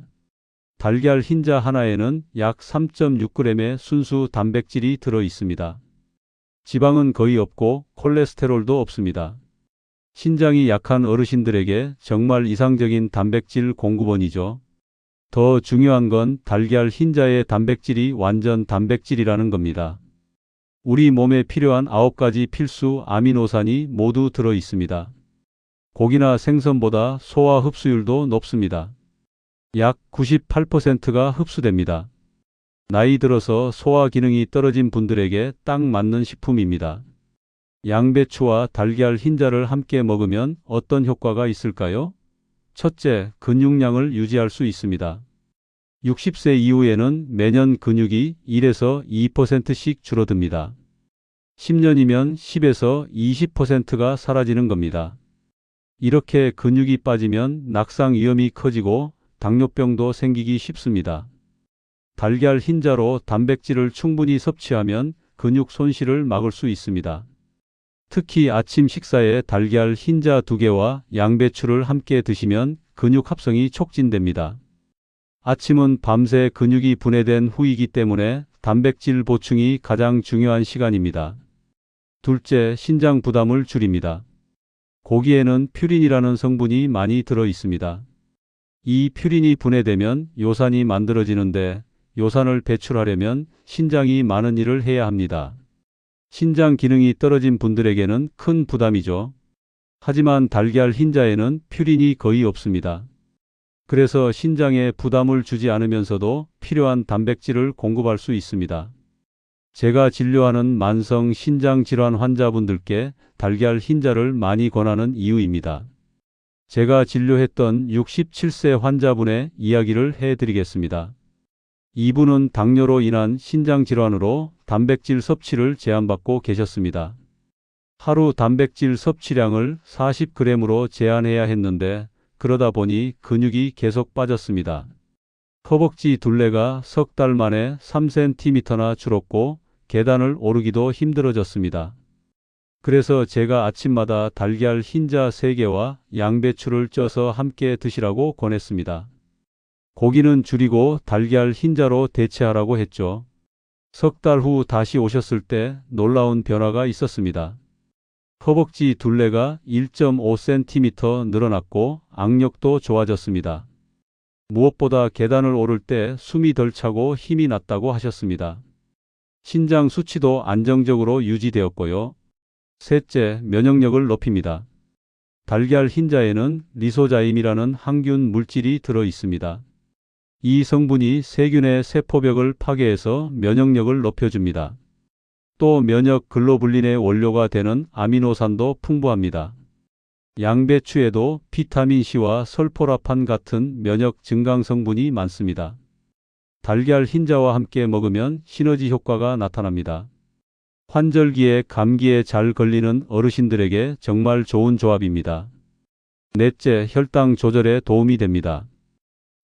A: 달걀 흰자 하나에는 약 3.6g의 순수 단백질이 들어 있습니다. 지방은 거의 없고 콜레스테롤도 없습니다. 신장이 약한 어르신들에게 정말 이상적인 단백질 공급원이죠. 더 중요한 건 달걀 흰자의 단백질이 완전 단백질이라는 겁니다. 우리 몸에 필요한 9가지 필수 아미노산이 모두 들어 있습니다. 고기나 생선보다 소화 흡수율도 높습니다. 약 98%가 흡수됩니다. 나이 들어서 소화 기능이 떨어진 분들에게 딱 맞는 식품입니다. 양배추와 달걀 흰자를 함께 먹으면 어떤 효과가 있을까요? 첫째, 근육량을 유지할 수 있습니다. 60세 이후에는 매년 근육이 1에서 2%씩 줄어듭니다. 10년이면 10에서 20%가 사라지는 겁니다. 이렇게 근육이 빠지면 낙상 위험이 커지고 당뇨병도 생기기 쉽습니다. 달걀 흰자로 단백질을 충분히 섭취하면 근육 손실을 막을 수 있습니다. 특히 아침 식사에 달걀 흰자 2개와 양배추를 함께 드시면 근육 합성이 촉진됩니다. 아침은 밤새 근육이 분해된 후이기 때문에 단백질 보충이 가장 중요한 시간입니다. 둘째, 신장 부담을 줄입니다. 고기에는 퓨린이라는 성분이 많이 들어 있습니다. 이 퓨린이 분해되면 요산이 만들어지는데 요산을 배출하려면 신장이 많은 일을 해야 합니다. 신장 기능이 떨어진 분들에게는 큰 부담이죠. 하지만 달걀 흰자에는 퓨린이 거의 없습니다. 그래서 신장에 부담을 주지 않으면서도 필요한 단백질을 공급할 수 있습니다. 제가 진료하는 만성 신장 질환 환자분들께 달걀 흰자를 많이 권하는 이유입니다. 제가 진료했던 67세 환자분의 이야기를 해드리겠습니다. 이분은 당뇨로 인한 신장 질환으로 단백질 섭취를 제한받고 계셨습니다. 하루 단백질 섭취량을 40g으로 제한해야 했는데 그러다 보니 근육이 계속 빠졌습니다. 허벅지 둘레가 석 달 만에 3cm나 줄었고 계단을 오르기도 힘들어졌습니다. 그래서 제가 아침마다 달걀 흰자 3개와 양배추를 쪄서 함께 드시라고 권했습니다. 고기는 줄이고 달걀 흰자로 대체하라고 했죠. 석 달 후 다시 오셨을 때 놀라운 변화가 있었습니다. 허벅지 둘레가 1.5cm 늘어났고 악력도 좋아졌습니다. 무엇보다 계단을 오를 때 숨이 덜 차고 힘이 났다고 하셨습니다. 신장 수치도 안정적으로 유지되었고요. 셋째, 면역력을 높입니다. 달걀 흰자에는 리소자임이라는 항균 물질이 들어 있습니다. 이 성분이 세균의 세포벽을 파괴해서 면역력을 높여줍니다. 또 면역 글로불린의 원료가 되는 아미노산도 풍부합니다. 양배추에도 비타민C와 설포라판 같은 면역 증강 성분이 많습니다. 달걀 흰자와 함께 먹으면 시너지 효과가 나타납니다. 환절기에 감기에 잘 걸리는 어르신들에게 정말 좋은 조합입니다. 넷째, 혈당 조절에 도움이 됩니다.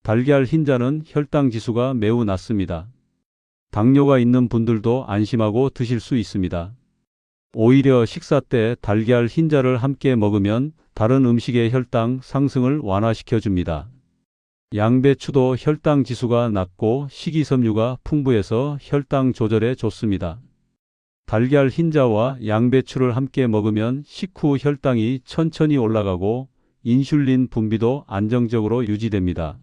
A: 달걀 흰자는 혈당 지수가 매우 낮습니다. 당뇨가 있는 분들도 안심하고 드실 수 있습니다. 오히려 식사 때 달걀 흰자를 함께 먹으면 다른 음식의 혈당 상승을 완화시켜 줍니다. 양배추도 혈당 지수가 낮고 식이섬유가 풍부해서 혈당 조절에 좋습니다. 달걀 흰자와 양배추를 함께 먹으면 식후 혈당이 천천히 올라가고 인슐린 분비도 안정적으로 유지됩니다.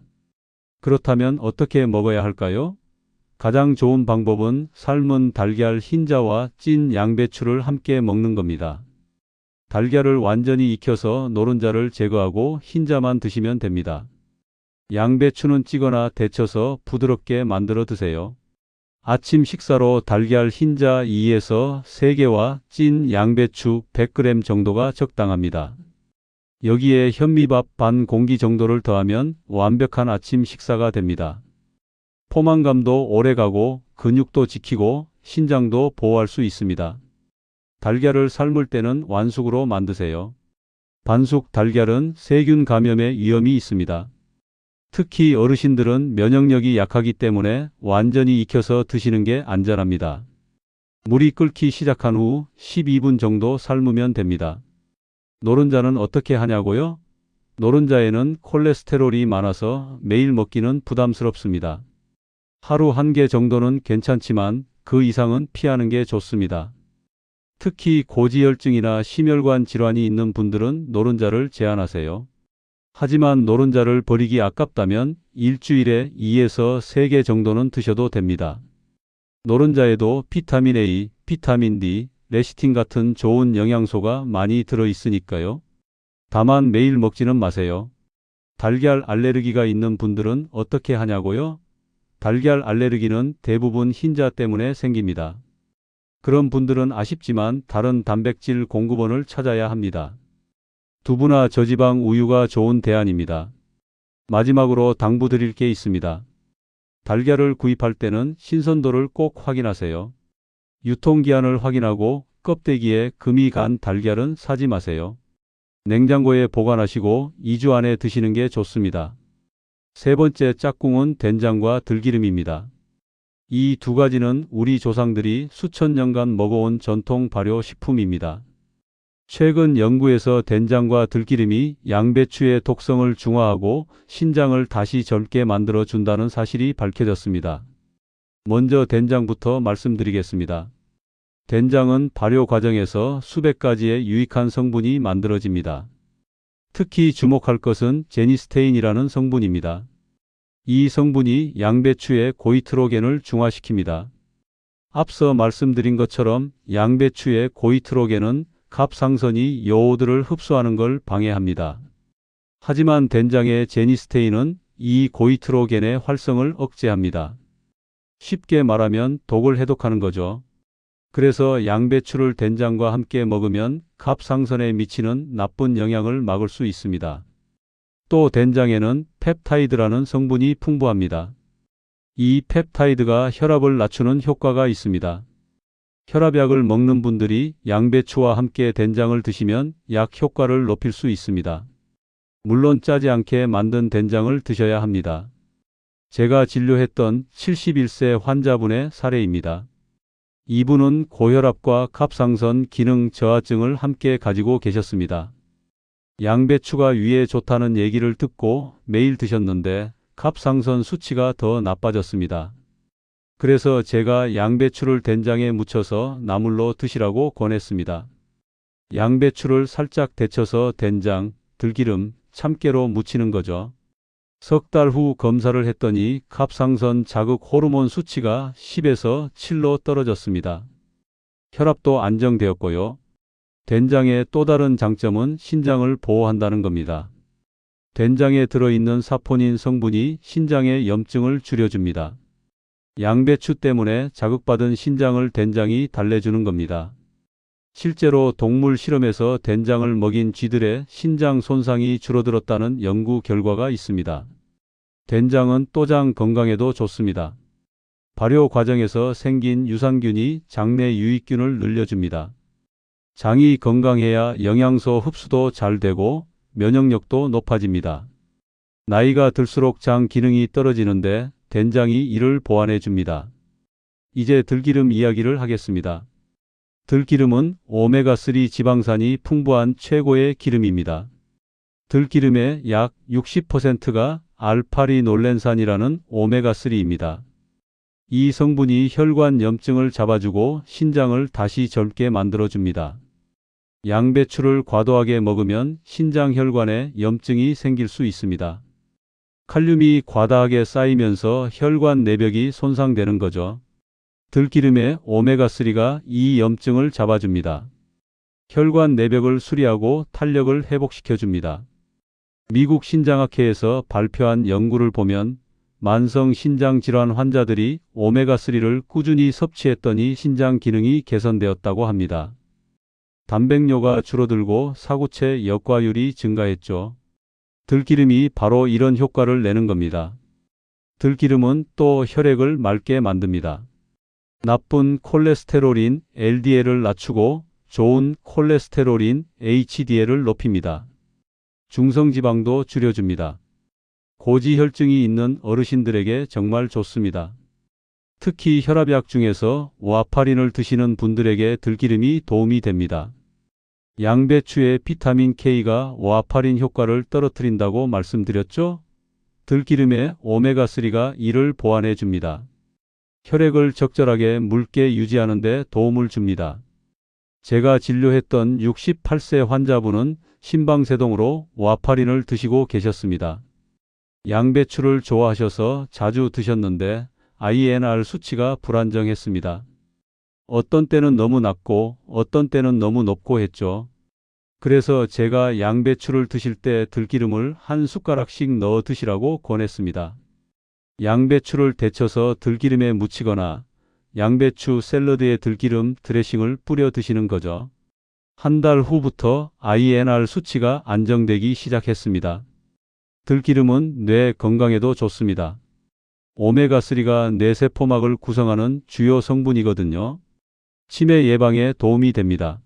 A: 그렇다면 어떻게 먹어야 할까요? 가장 좋은 방법은 삶은 달걀 흰자와 찐 양배추를 함께 먹는 겁니다. 달걀을 완전히 익혀서 노른자를 제거하고 흰자만 드시면 됩니다. 양배추는 찌거나 데쳐서 부드럽게 만들어 드세요. 아침 식사로 달걀 흰자 2에서 3개와 찐 양배추 100g 정도가 적당합니다. 여기에 현미밥 반 공기 정도를 더하면 완벽한 아침 식사가 됩니다. 포만감도 오래가고 근육도 지키고 신장도 보호할 수 있습니다. 달걀을 삶을 때는 완숙으로 만드세요. 반숙 달걀은 세균 감염의 위험이 있습니다. 특히 어르신들은 면역력이 약하기 때문에 완전히 익혀서 드시는 게 안전합니다. 물이 끓기 시작한 후 12분 정도 삶으면 됩니다. 노른자는 어떻게 하냐고요? 노른자에는 콜레스테롤이 많아서 매일 먹기는 부담스럽습니다. 하루 1개 정도는 괜찮지만 그 이상은 피하는 게 좋습니다. 특히 고지혈증이나 심혈관 질환이 있는 분들은 노른자를 제한하세요. 하지만 노른자를 버리기 아깝다면 일주일에 2에서 3개 정도는 드셔도 됩니다. 노른자에도 비타민 A, 비타민 D, 레시틴 같은 좋은 영양소가 많이 들어 있으니까요. 다만 매일 먹지는 마세요. 달걀 알레르기가 있는 분들은 어떻게 하냐고요? 달걀 알레르기는 대부분 흰자 때문에 생깁니다. 그런 분들은 아쉽지만 다른 단백질 공급원을 찾아야 합니다. 두부나 저지방 우유가 좋은 대안입니다. 마지막으로 당부드릴 게 있습니다. 달걀을 구입할 때는 신선도를 꼭 확인하세요. 유통기한을 확인하고 껍데기에 금이 간 달걀은 사지 마세요. 냉장고에 보관하시고 2주 안에 드시는 게 좋습니다. 세 번째 짝꿍은 된장과 들기름입니다. 이 두 가지는 우리 조상들이 수천 년간 먹어온 전통 발효 식품입니다. 최근 연구에서 된장과 들기름이 양배추의 독성을 중화하고 신장을 다시 젊게 만들어 준다는 사실이 밝혀졌습니다. 먼저 된장부터 말씀드리겠습니다. 된장은 발효 과정에서 수백 가지의 유익한 성분이 만들어집니다. 특히 주목할 것은 제니스테인이라는 성분입니다. 이 성분이 양배추의 고이트로겐을 중화시킵니다. 앞서 말씀드린 것처럼 양배추의 고이트로겐은 갑상선이 요오드를 흡수하는 걸 방해합니다. 하지만 된장의 제니스테인은 이 고이트로겐의 활성을 억제합니다. 쉽게 말하면 독을 해독하는 거죠. 그래서 양배추를 된장과 함께 먹으면 갑상선에 미치는 나쁜 영향을 막을 수 있습니다. 또 된장에는 펩타이드라는 성분이 풍부합니다. 이 펩타이드가 혈압을 낮추는 효과가 있습니다. 혈압약을 먹는 분들이 양배추와 함께 된장을 드시면 약 효과를 높일 수 있습니다. 물론 짜지 않게 만든 된장을 드셔야 합니다. 제가 진료했던 71세 환자분의 사례입니다. 이분은 고혈압과 갑상선 기능 저하증을 함께 가지고 계셨습니다. 양배추가 위에 좋다는 얘기를 듣고 매일 드셨는데 갑상선 수치가 더 나빠졌습니다. 그래서 제가 양배추를 된장에 묻혀서 나물로 드시라고 권했습니다. 양배추를 살짝 데쳐서 된장, 들기름, 참깨로 무치는 거죠. 석 달 후 검사를 했더니 갑상선 자극 호르몬 수치가 10에서 7로 떨어졌습니다. 혈압도 안정되었고요. 된장의 또 다른 장점은 신장을 보호한다는 겁니다. 된장에 들어있는 사포닌 성분이 신장의 염증을 줄여줍니다. 양배추 때문에 자극받은 신장을 된장이 달래주는 겁니다. 실제로 동물 실험에서 된장을 먹인 쥐들의 신장 손상이 줄어들었다는 연구 결과가 있습니다. 된장은 또장 건강에도 좋습니다. 발효 과정에서 생긴 유산균이 장내 유익균을 늘려줍니다. 장이 건강해야 영양소 흡수도 잘 되고 면역력도 높아집니다. 나이가 들수록 장 기능이 떨어지는데 된장이 이를 보완해 줍니다. 이제 들기름 이야기를 하겠습니다. 들기름은 오메가3 지방산이 풍부한 최고의 기름입니다. 들기름의 약 60%가 알파리놀렌산이라는 오메가3입니다. 이 성분이 혈관 염증을 잡아주고 신장을 다시 젊게 만들어줍니다. 양배추를 과도하게 먹으면 신장 혈관에 염증이 생길 수 있습니다. 칼륨이 과다하게 쌓이면서 혈관 내벽이 손상되는 거죠. 들기름의 오메가3가 이 염증을 잡아줍니다. 혈관 내벽을 수리하고 탄력을 회복시켜줍니다. 미국 신장학회에서 발표한 연구를 보면 만성 신장 질환 환자들이 오메가3를 꾸준히 섭취했더니 신장 기능이 개선되었다고 합니다. 단백뇨가 줄어들고 사구체 역과율이 증가했죠. 들기름이 바로 이런 효과를 내는 겁니다. 들기름은 또 혈액을 맑게 만듭니다. 나쁜 콜레스테롤인 LDL을 낮추고 좋은 콜레스테롤인 HDL을 높입니다. 중성지방도 줄여줍니다. 고지혈증이 있는 어르신들에게 정말 좋습니다. 특히 혈압약 중에서 와파린을 드시는 분들에게 들기름이 도움이 됩니다. 양배추의 비타민 K가 와파린 효과를 떨어뜨린다고 말씀드렸죠? 들기름의 오메가3가 이를 보완해 줍니다. 혈액을 적절하게 묽게 유지하는 데 도움을 줍니다. 제가 진료했던 68세 환자분은 심방세동으로 와파린을 드시고 계셨습니다. 양배추를 좋아하셔서 자주 드셨는데 INR 수치가 불안정했습니다. 어떤 때는 너무 낮고 어떤 때는 너무 높고 했죠. 그래서 제가 양배추를 드실 때 들기름을 한 숟가락씩 넣어 드시라고 권했습니다. 양배추를 데쳐서 들기름에 묻히거나 양배추 샐러드에 들기름 드레싱을 뿌려 드시는 거죠. 한 달 후부터 INR 수치가 안정되기 시작했습니다. 들기름은 뇌 건강에도 좋습니다. 오메가3가 뇌세포막을 구성하는 주요 성분이거든요. 치매 예방에 도움이 됩니다.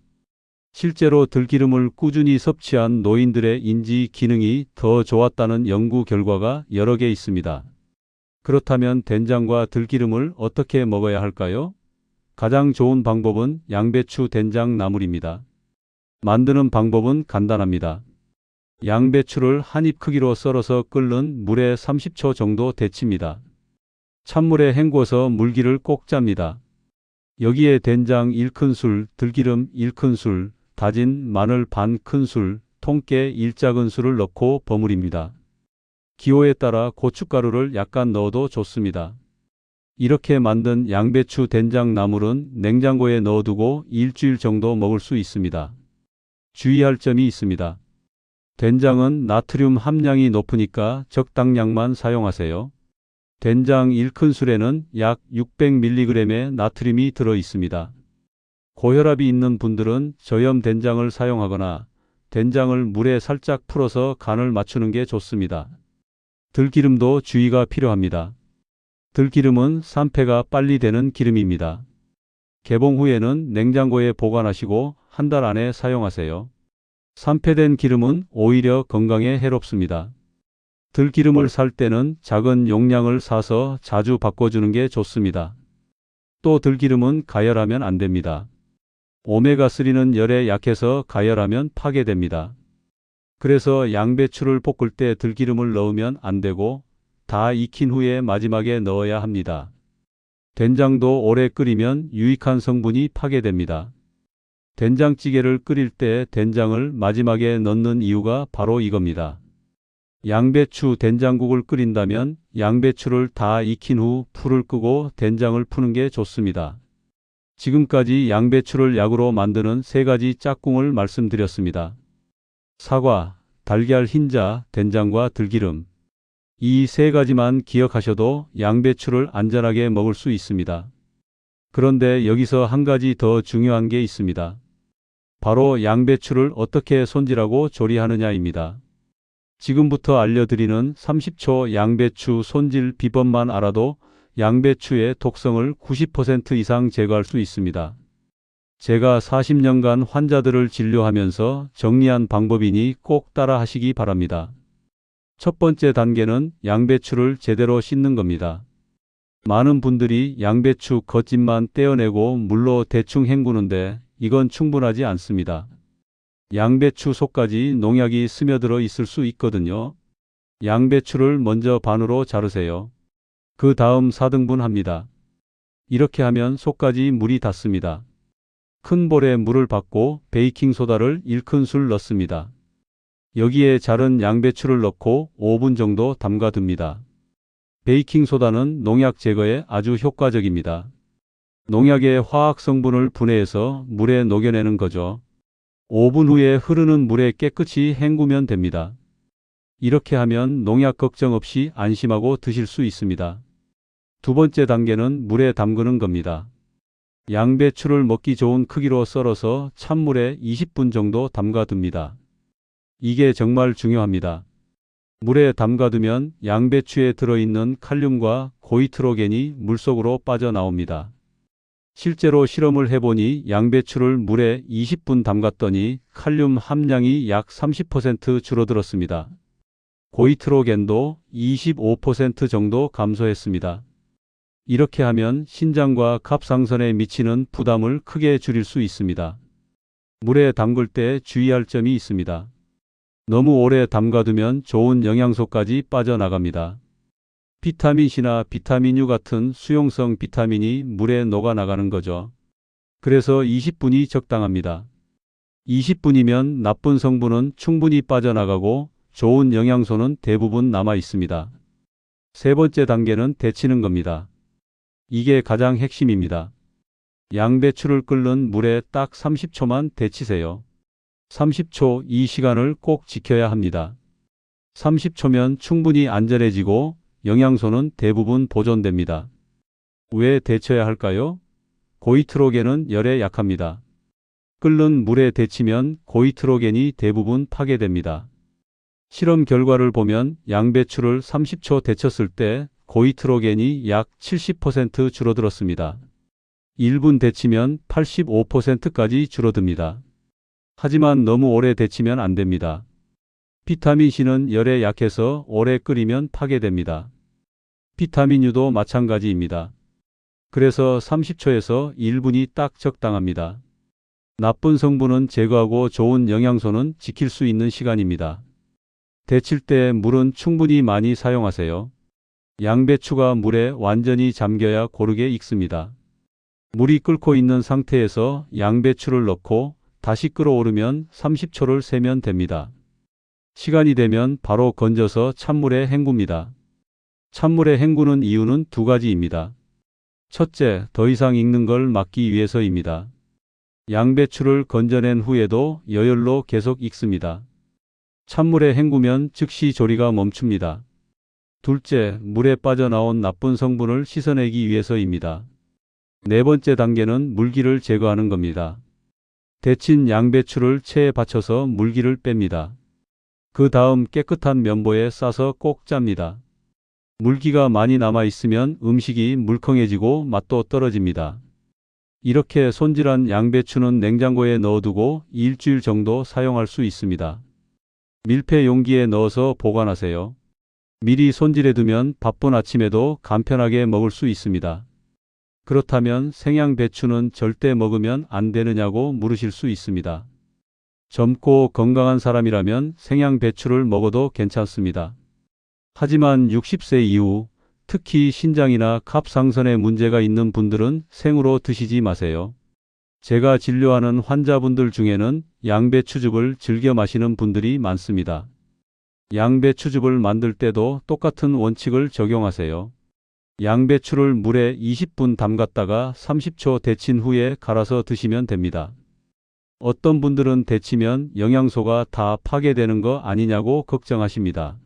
A: 실제로 들기름을 꾸준히 섭취한 노인들의 인지 기능이 더 좋았다는 연구 결과가 여러 개 있습니다. 그렇다면 된장과 들기름을 어떻게 먹어야 할까요? 가장 좋은 방법은 양배추 된장 나물입니다. 만드는 방법은 간단합니다. 양배추를 한 입 크기로 썰어서 끓는 물에 30초 정도 데칩니다. 찬물에 헹궈서 물기를 꼭 짭니다. 여기에 된장 1큰술, 들기름 1큰술, 다진 마늘 반 큰술, 통깨 1작은술을 넣고 버무립니다. 기호에 따라 고춧가루를 약간 넣어도 좋습니다. 이렇게 만든 양배추 된장 나물은 냉장고에 넣어두고 일주일 정도 먹을 수 있습니다. 주의할 점이 있습니다. 된장은 나트륨 함량이 높으니까 적당량만 사용하세요. 된장 1큰술에는 약 600mg의 나트륨이 들어 있습니다. 고혈압이 있는 분들은 저염 된장을 사용하거나 된장을 물에 살짝 풀어서 간을 맞추는 게 좋습니다. 들기름도 주의가 필요합니다. 들기름은 산패가 빨리 되는 기름입니다. 개봉 후에는 냉장고에 보관하시고 한 달 안에 사용하세요. 산패된 기름은 오히려 건강에 해롭습니다. 들기름을 살 때는 작은 용량을 사서 자주 바꿔주는 게 좋습니다. 또 들기름은 가열하면 안 됩니다. 오메가3는 열에 약해서 가열하면 파괴됩니다. 그래서 양배추를 볶을 때 들기름을 넣으면 안 되고 다 익힌 후에 마지막에 넣어야 합니다. 된장도 오래 끓이면 유익한 성분이 파괴됩니다. 된장찌개를 끓일 때 된장을 마지막에 넣는 이유가 바로 이겁니다. 양배추 된장국을 끓인다면 양배추를 다 익힌 후 불을 끄고 된장을 푸는 게 좋습니다. 지금까지 양배추를 약으로 만드는 3가지 짝꿍을 말씀드렸습니다. 사과, 달걀 흰자, 된장과 들기름. 이 3가지만 기억하셔도 양배추를 안전하게 먹을 수 있습니다. 그런데 여기서 한 가지 더 중요한 게 있습니다. 바로 양배추를 어떻게 손질하고 조리하느냐입니다. 지금부터 알려드리는 30초 양배추 손질 비법만 알아도 양배추의 독성을 90% 이상 제거할 수 있습니다. 제가 40년간 환자들을 진료하면서 정리한 방법이니 꼭 따라 하시기 바랍니다. 첫 번째 단계는 양배추를 제대로 씻는 겁니다. 많은 분들이 양배추 겉집만 떼어내고 물로 대충 헹구는데 이건 충분하지 않습니다. 양배추 속까지 농약이 스며들어 있을 수 있거든요. 양배추를 먼저 반으로 자르세요. 그 다음 4등분 합니다. 이렇게 하면 속까지 물이 닿습니다. 큰 볼에 물을 붓고 베이킹소다를 1큰술 넣습니다. 여기에 자른 양배추를 넣고 5분 정도 담가둡니다. 베이킹소다는 농약 제거에 아주 효과적입니다. 농약의 화학 성분을 분해해서 물에 녹여내는 거죠. 5분 후에 흐르는 물에 깨끗이 헹구면 됩니다. 이렇게 하면 농약 걱정 없이 안심하고 드실 수 있습니다. 두 번째 단계는 물에 담그는 겁니다. 양배추를 먹기 좋은 크기로 썰어서 찬물에 20분 정도 담가둡니다. 이게 정말 중요합니다. 물에 담가두면 양배추에 들어있는 칼륨과 고이트로겐이 물속으로 빠져나옵니다. 실제로 실험을 해보니 양배추를 물에 20분 담갔더니 칼륨 함량이 약 30% 줄어들었습니다. 고이트로겐도 25% 정도 감소했습니다. 이렇게 하면 신장과 갑상선에 미치는 부담을 크게 줄일 수 있습니다. 물에 담글 때 주의할 점이 있습니다. 너무 오래 담가두면 좋은 영양소까지 빠져나갑니다. 비타민C나 비타민 U 같은 수용성 비타민이 물에 녹아나가는 거죠. 그래서 20분이 적당합니다. 20분이면 나쁜 성분은 충분히 빠져나가고 좋은 영양소는 대부분 남아 있습니다. 세 번째 단계는 데치는 겁니다. 이게 가장 핵심입니다. 양배추를 끓는 물에 딱 30초만 데치세요. 30초, 이 시간을 꼭 지켜야 합니다. 30초면 충분히 안전해지고 영양소는 대부분 보존됩니다. 왜 데쳐야 할까요? 고이트로겐은 열에 약합니다. 끓는 물에 데치면 고이트로겐이 대부분 파괴됩니다. 실험 결과를 보면 양배추를 30초 데쳤을 때 고이트로겐이 약 70% 줄어들었습니다. 1분 데치면 85%까지 줄어듭니다. 하지만 너무 오래 데치면 안 됩니다. 비타민C는 열에 약해서 오래 끓이면 파괴됩니다. 비타민 U도 마찬가지입니다. 그래서 30초에서 1분이 딱 적당합니다. 나쁜 성분은 제거하고 좋은 영양소는 지킬 수 있는 시간입니다. 데칠 때 물은 충분히 많이 사용하세요. 양배추가 물에 완전히 잠겨야 고르게 익습니다. 물이 끓고 있는 상태에서 양배추를 넣고 다시 끓어오르면 30초를 세면 됩니다. 시간이 되면 바로 건져서 찬물에 헹굽니다. 찬물에 헹구는 이유는 2가지입니다. 첫째, 더 이상 익는 걸 막기 위해서입니다. 양배추를 건져낸 후에도 여열로 계속 익습니다. 찬물에 헹구면 즉시 조리가 멈춥니다. 둘째, 물에 빠져나온 나쁜 성분을 씻어내기 위해서입니다. 네 번째 단계는 물기를 제거하는 겁니다. 데친 양배추를 체에 받쳐서 물기를 뺍니다. 그 다음 깨끗한 면보에 싸서 꼭 짭니다. 물기가 많이 남아 있으면 음식이 물컹해지고 맛도 떨어집니다. 이렇게 손질한 양배추는 냉장고에 넣어두고 일주일 정도 사용할 수 있습니다. 밀폐 용기에 넣어서 보관하세요. 미리 손질해두면 바쁜 아침에도 간편하게 먹을 수 있습니다. 그렇다면 생양배추는 절대 먹으면 안 되느냐고 물으실 수 있습니다. 젊고 건강한 사람이라면 생양배추를 먹어도 괜찮습니다. 하지만 60세 이후 특히 신장이나 갑상선에 문제가 있는 분들은 생으로 드시지 마세요. 제가 진료하는 환자분들 중에는 양배추즙을 즐겨 마시는 분들이 많습니다. 양배추즙을 만들 때도 똑같은 원칙을 적용하세요. 양배추를 물에 20분 담갔다가 30초 데친 후에 갈아서 드시면 됩니다. 어떤 분들은 데치면 영양소가 다 파괴되는 거 아니냐고 걱정하십니다.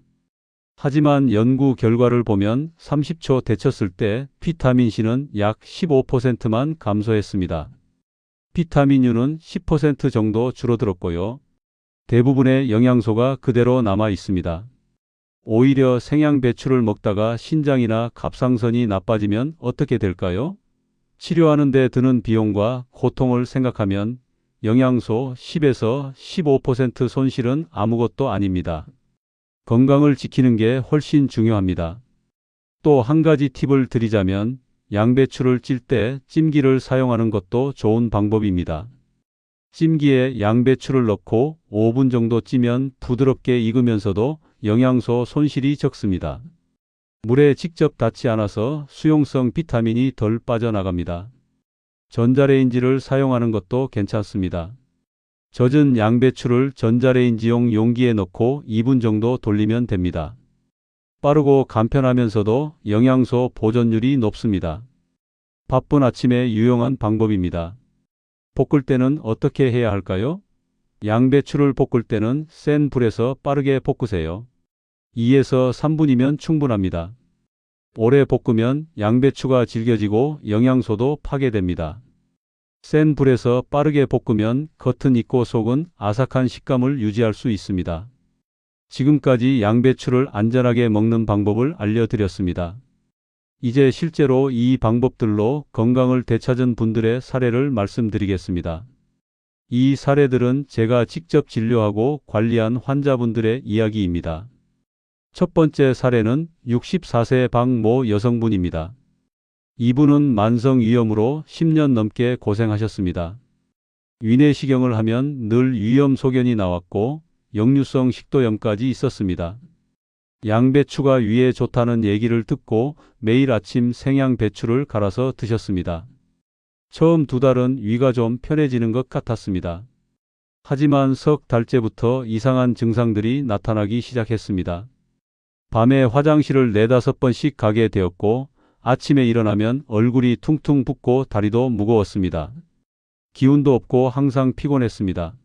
A: 하지만 연구 결과를 보면 30초 데쳤을 때 비타민C는 약 15%만 감소했습니다. 비타민U는 10% 정도 줄어들었고요. 대부분의 영양소가 그대로 남아 있습니다. 오히려 생양배추를 먹다가 신장이나 갑상선이 나빠지면 어떻게 될까요? 치료하는 데 드는 비용과 고통을 생각하면 영양소 10에서 15% 손실은 아무것도 아닙니다. 건강을 지키는 게 훨씬 중요합니다. 또 한 가지 팁을 드리자면 양배추를 찔 때 찜기를 사용하는 것도 좋은 방법입니다. 찜기에 양배추를 넣고 5분 정도 찌면 부드럽게 익으면서도 영양소 손실이 적습니다. 물에 직접 닿지 않아서 수용성 비타민이 덜 빠져나갑니다. 전자레인지를 사용하는 것도 괜찮습니다. 젖은 양배추를 전자레인지용 용기에 넣고 2분 정도 돌리면 됩니다. 빠르고 간편하면서도 영양소 보존율이 높습니다. 바쁜 아침에 유용한 방법입니다. 볶을 때는 어떻게 해야 할까요? 양배추를 볶을 때는 센 불에서 빠르게 볶으세요. 2에서 3분이면 충분합니다. 오래 볶으면 양배추가 질겨지고 영양소도 파괴됩니다. 센 불에서 빠르게 볶으면 겉은 익고 속은 아삭한 식감을 유지할 수 있습니다. 지금까지 양배추를 안전하게 먹는 방법을 알려드렸습니다. 이제 실제로 이 방법들로 건강을 되찾은 분들의 사례를 말씀드리겠습니다. 이 사례들은 제가 직접 진료하고 관리한 환자분들의 이야기입니다. 첫 번째 사례는 64세 박모 여성분입니다. 이분은 만성위염으로 10년 넘게 고생하셨습니다. 위내시경을 하면 늘 위염소견이 나왔고 역류성 식도염까지 있었습니다. 양배추가 위에 좋다는 얘기를 듣고 매일 아침 생양배추를 갈아서 드셨습니다. 처음 2달은 위가 좀 편해지는 것 같았습니다. 하지만 석 달째부터 이상한 증상들이 나타나기 시작했습니다. 밤에 화장실을 4~5번씩 가게 되었고 아침에 일어나면 얼굴이 퉁퉁 붓고 다리도 무거웠습니다. 기운도 없고 항상 피곤했습니다.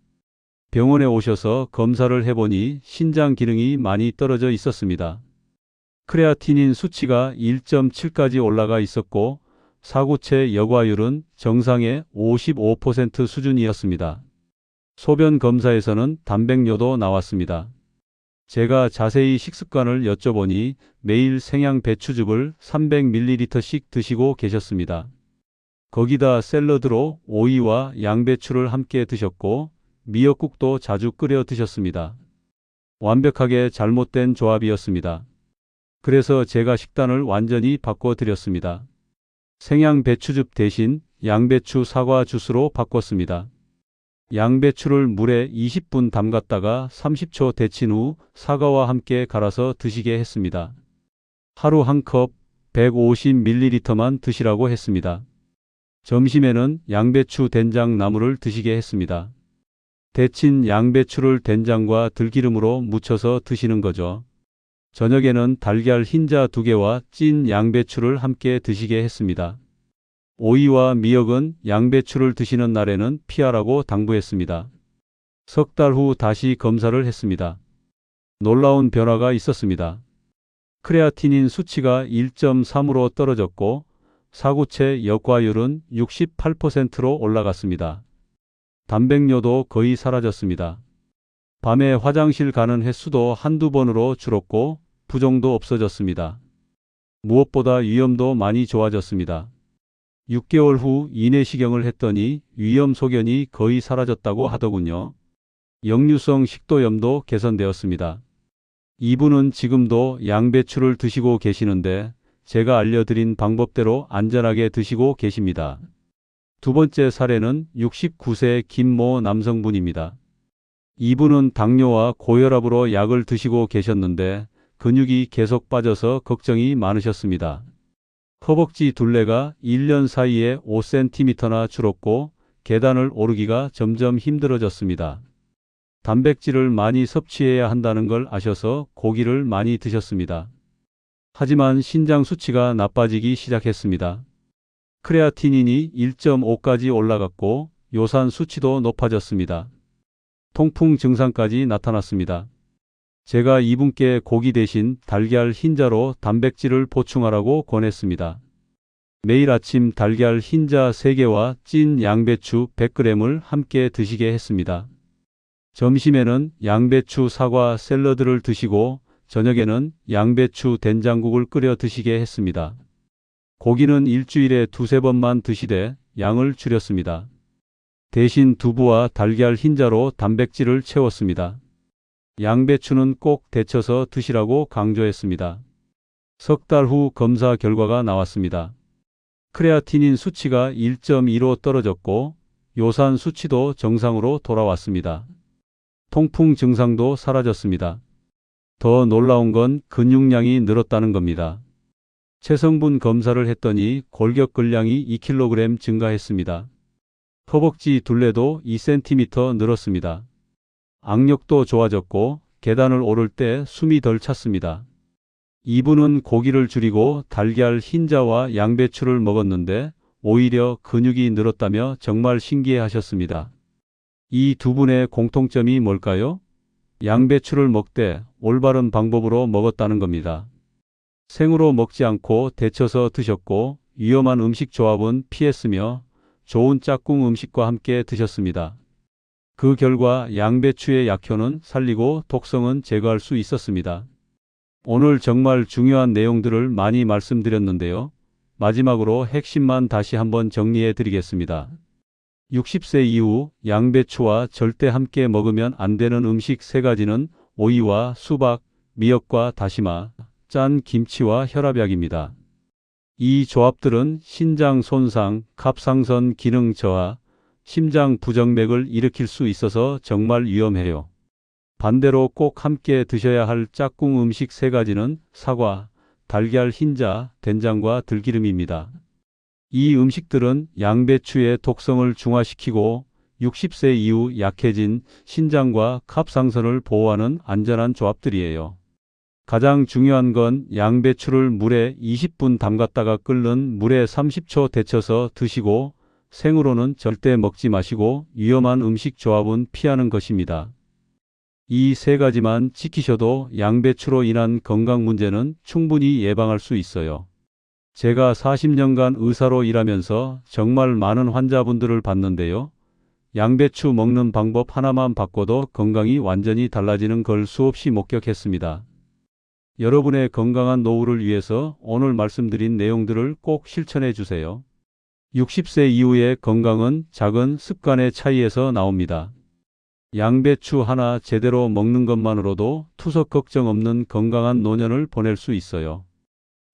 A: 병원에 오셔서 검사를 해보니 신장 기능이 많이 떨어져 있었습니다. 크레아티닌 수치가 1.7까지 올라가 있었고 사구체 여과율은 정상의 55% 수준이었습니다. 소변 검사에서는 단백뇨도 나왔습니다. 제가 자세히 식습관을 여쭤보니 매일 생양배추즙을 300ml씩 드시고 계셨습니다. 거기다 샐러드로 오이와 양배추를 함께 드셨고 미역국도 자주 끓여 드셨습니다. 완벽하게 잘못된 조합이었습니다. 그래서 제가 식단을 완전히 바꿔드렸습니다. 생양배추즙 대신 양배추 사과 주스로 바꿨습니다. 양배추를 물에 20분 담갔다가 30초 데친 후 사과와 함께 갈아서 드시게 했습니다. 하루 한 컵 150ml만 드시라고 했습니다. 점심에는 양배추 된장 나물을 드시게 했습니다. 데친 양배추를 된장과 들기름으로 무쳐서 드시는 거죠. 저녁에는 달걀 흰자 2개와 찐 양배추를 함께 드시게 했습니다. 오이와 미역은 양배추를 드시는 날에는 피하라고 당부했습니다. 석 달 후 다시 검사를 했습니다. 놀라운 변화가 있었습니다. 크레아티닌 수치가 1.3으로 떨어졌고 사구체 역과율은 68%로 올라갔습니다. 단백뇨도 거의 사라졌습니다. 밤에 화장실 가는 횟수도 한두 번으로 줄었고 부종도 없어졌습니다. 무엇보다 위염도 많이 좋아졌습니다. 6개월 후 위내시경을 했더니 위염 소견이 거의 사라졌다고 하더군요. 역류성 식도염도 개선되었습니다. 이분은 지금도 양배추를 드시고 계시는데 제가 알려드린 방법대로 안전하게 드시고 계십니다. 두 번째 사례는 69세 김모 남성분입니다. 이분은 당뇨와 고혈압으로 약을 드시고 계셨는데 근육이 계속 빠져서 걱정이 많으셨습니다. 허벅지 둘레가 1년 사이에 5cm나 줄었고 계단을 오르기가 점점 힘들어졌습니다. 단백질을 많이 섭취해야 한다는 걸 아셔서 고기를 많이 드셨습니다. 하지만 신장 수치가 나빠지기 시작했습니다. 크레아티닌이 1.5까지 올라갔고 요산 수치도 높아졌습니다. 통풍 증상까지 나타났습니다. 제가 이분께 고기 대신 달걀 흰자로 단백질을 보충하라고 권했습니다. 매일 아침 달걀 흰자 3개와 찐 양배추 100g을 함께 드시게 했습니다. 점심에는 양배추 사과 샐러드를 드시고 저녁에는 양배추 된장국을 끓여 드시게 했습니다. 고기는 일주일에 2~3번만 드시되 양을 줄였습니다. 대신 두부와 달걀 흰자로 단백질을 채웠습니다. 양배추는 꼭 데쳐서 드시라고 강조했습니다. 석 달 후 검사 결과가 나왔습니다. 크레아티닌 수치가 1.2로 떨어졌고 요산 수치도 정상으로 돌아왔습니다. 통풍 증상도 사라졌습니다. 더 놀라운 건 근육량이 늘었다는 겁니다. 체성분 검사를 했더니 골격근량이 2kg 증가했습니다. 허벅지 둘레도 2cm 늘었습니다. 악력도 좋아졌고 계단을 오를 때 숨이 덜 찼습니다. 이분은 고기를 줄이고 달걀 흰자와 양배추를 먹었는데 오히려 근육이 늘었다며 정말 신기해하셨습니다. 이 두 분의 공통점이 뭘까요? 양배추를 먹되 올바른 방법으로 먹었다는 겁니다. 생으로 먹지 않고 데쳐서 드셨고 위험한 음식 조합은 피했으며 좋은 짝꿍 음식과 함께 드셨습니다. 그 결과 양배추의 약효는 살리고 독성은 제거할 수 있었습니다. 오늘 정말 중요한 내용들을 많이 말씀드렸는데요. 마지막으로 핵심만 다시 한번 정리해 드리겠습니다. 60세 이후 양배추와 절대 함께 먹으면 안 되는 음식 3가지는 오이와 수박, 미역과 다시마, 짠 김치와 혈압약입니다. 이 조합들은 신장 손상, 갑상선 기능 저하, 심장 부정맥을 일으킬 수 있어서 정말 위험해요. 반대로 꼭 함께 드셔야 할 짝꿍 음식 3가지는 사과, 달걀 흰자, 된장과 들기름입니다. 이 음식들은 양배추의 독성을 중화시키고 60세 이후 약해진 신장과 갑상선을 보호하는 안전한 조합들이에요. 가장 중요한 건 양배추를 물에 20분 담갔다가 끓는 물에 30초 데쳐서 드시고 생으로는 절대 먹지 마시고 위험한 음식 조합은 피하는 것입니다. 이 3가지만 지키셔도 양배추로 인한 건강 문제는 충분히 예방할 수 있어요. 제가 40년간 의사로 일하면서 정말 많은 환자분들을 봤는데요. 양배추 먹는 방법 하나만 바꿔도 건강이 완전히 달라지는 걸 수없이 목격했습니다. 여러분의 건강한 노후를 위해서 오늘 말씀드린 내용들을 꼭 실천해 주세요. 60세 이후의 건강은 작은 습관의 차이에서 나옵니다. 양배추 하나 제대로 먹는 것만으로도 투석 걱정 없는 건강한 노년을 보낼 수 있어요.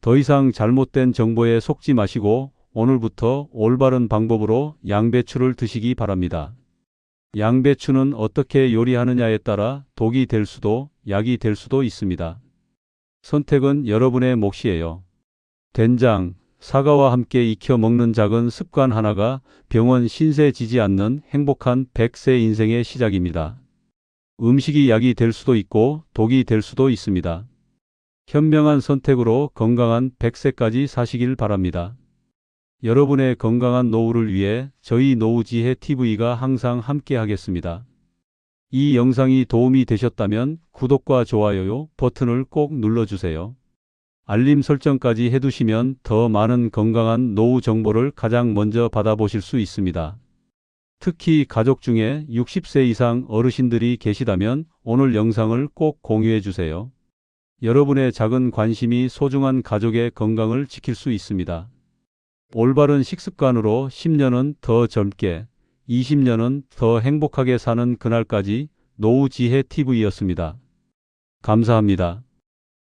A: 더 이상 잘못된 정보에 속지 마시고 오늘부터 올바른 방법으로 양배추를 드시기 바랍니다. 양배추는 어떻게 요리하느냐에 따라 독이 될 수도 약이 될 수도 있습니다. 선택은 여러분의 몫이에요. 된장, 사과와 함께 익혀 먹는 작은 습관 하나가 병원 신세 지지 않는 행복한 100세 인생의 시작입니다. 음식이 약이 될 수도 있고 독이 될 수도 있습니다. 현명한 선택으로 건강한 100세까지 사시길 바랍니다. 여러분의 건강한 노후를 위해 저희 노후지혜 TV가 항상 함께 하겠습니다. 이 영상이 도움이 되셨다면 구독과 좋아요 버튼을 꼭 눌러주세요. 알림 설정까지 해두시면 더 많은 건강한 노후 정보를 가장 먼저 받아보실 수 있습니다. 특히 가족 중에 60세 이상 어르신들이 계시다면 오늘 영상을 꼭 공유해 주세요. 여러분의 작은 관심이 소중한 가족의 건강을 지킬 수 있습니다. 올바른 식습관으로 10년은 더 젊게, 20년은 더 행복하게 사는 그날까지 노후지혜 TV였습니다. 감사합니다.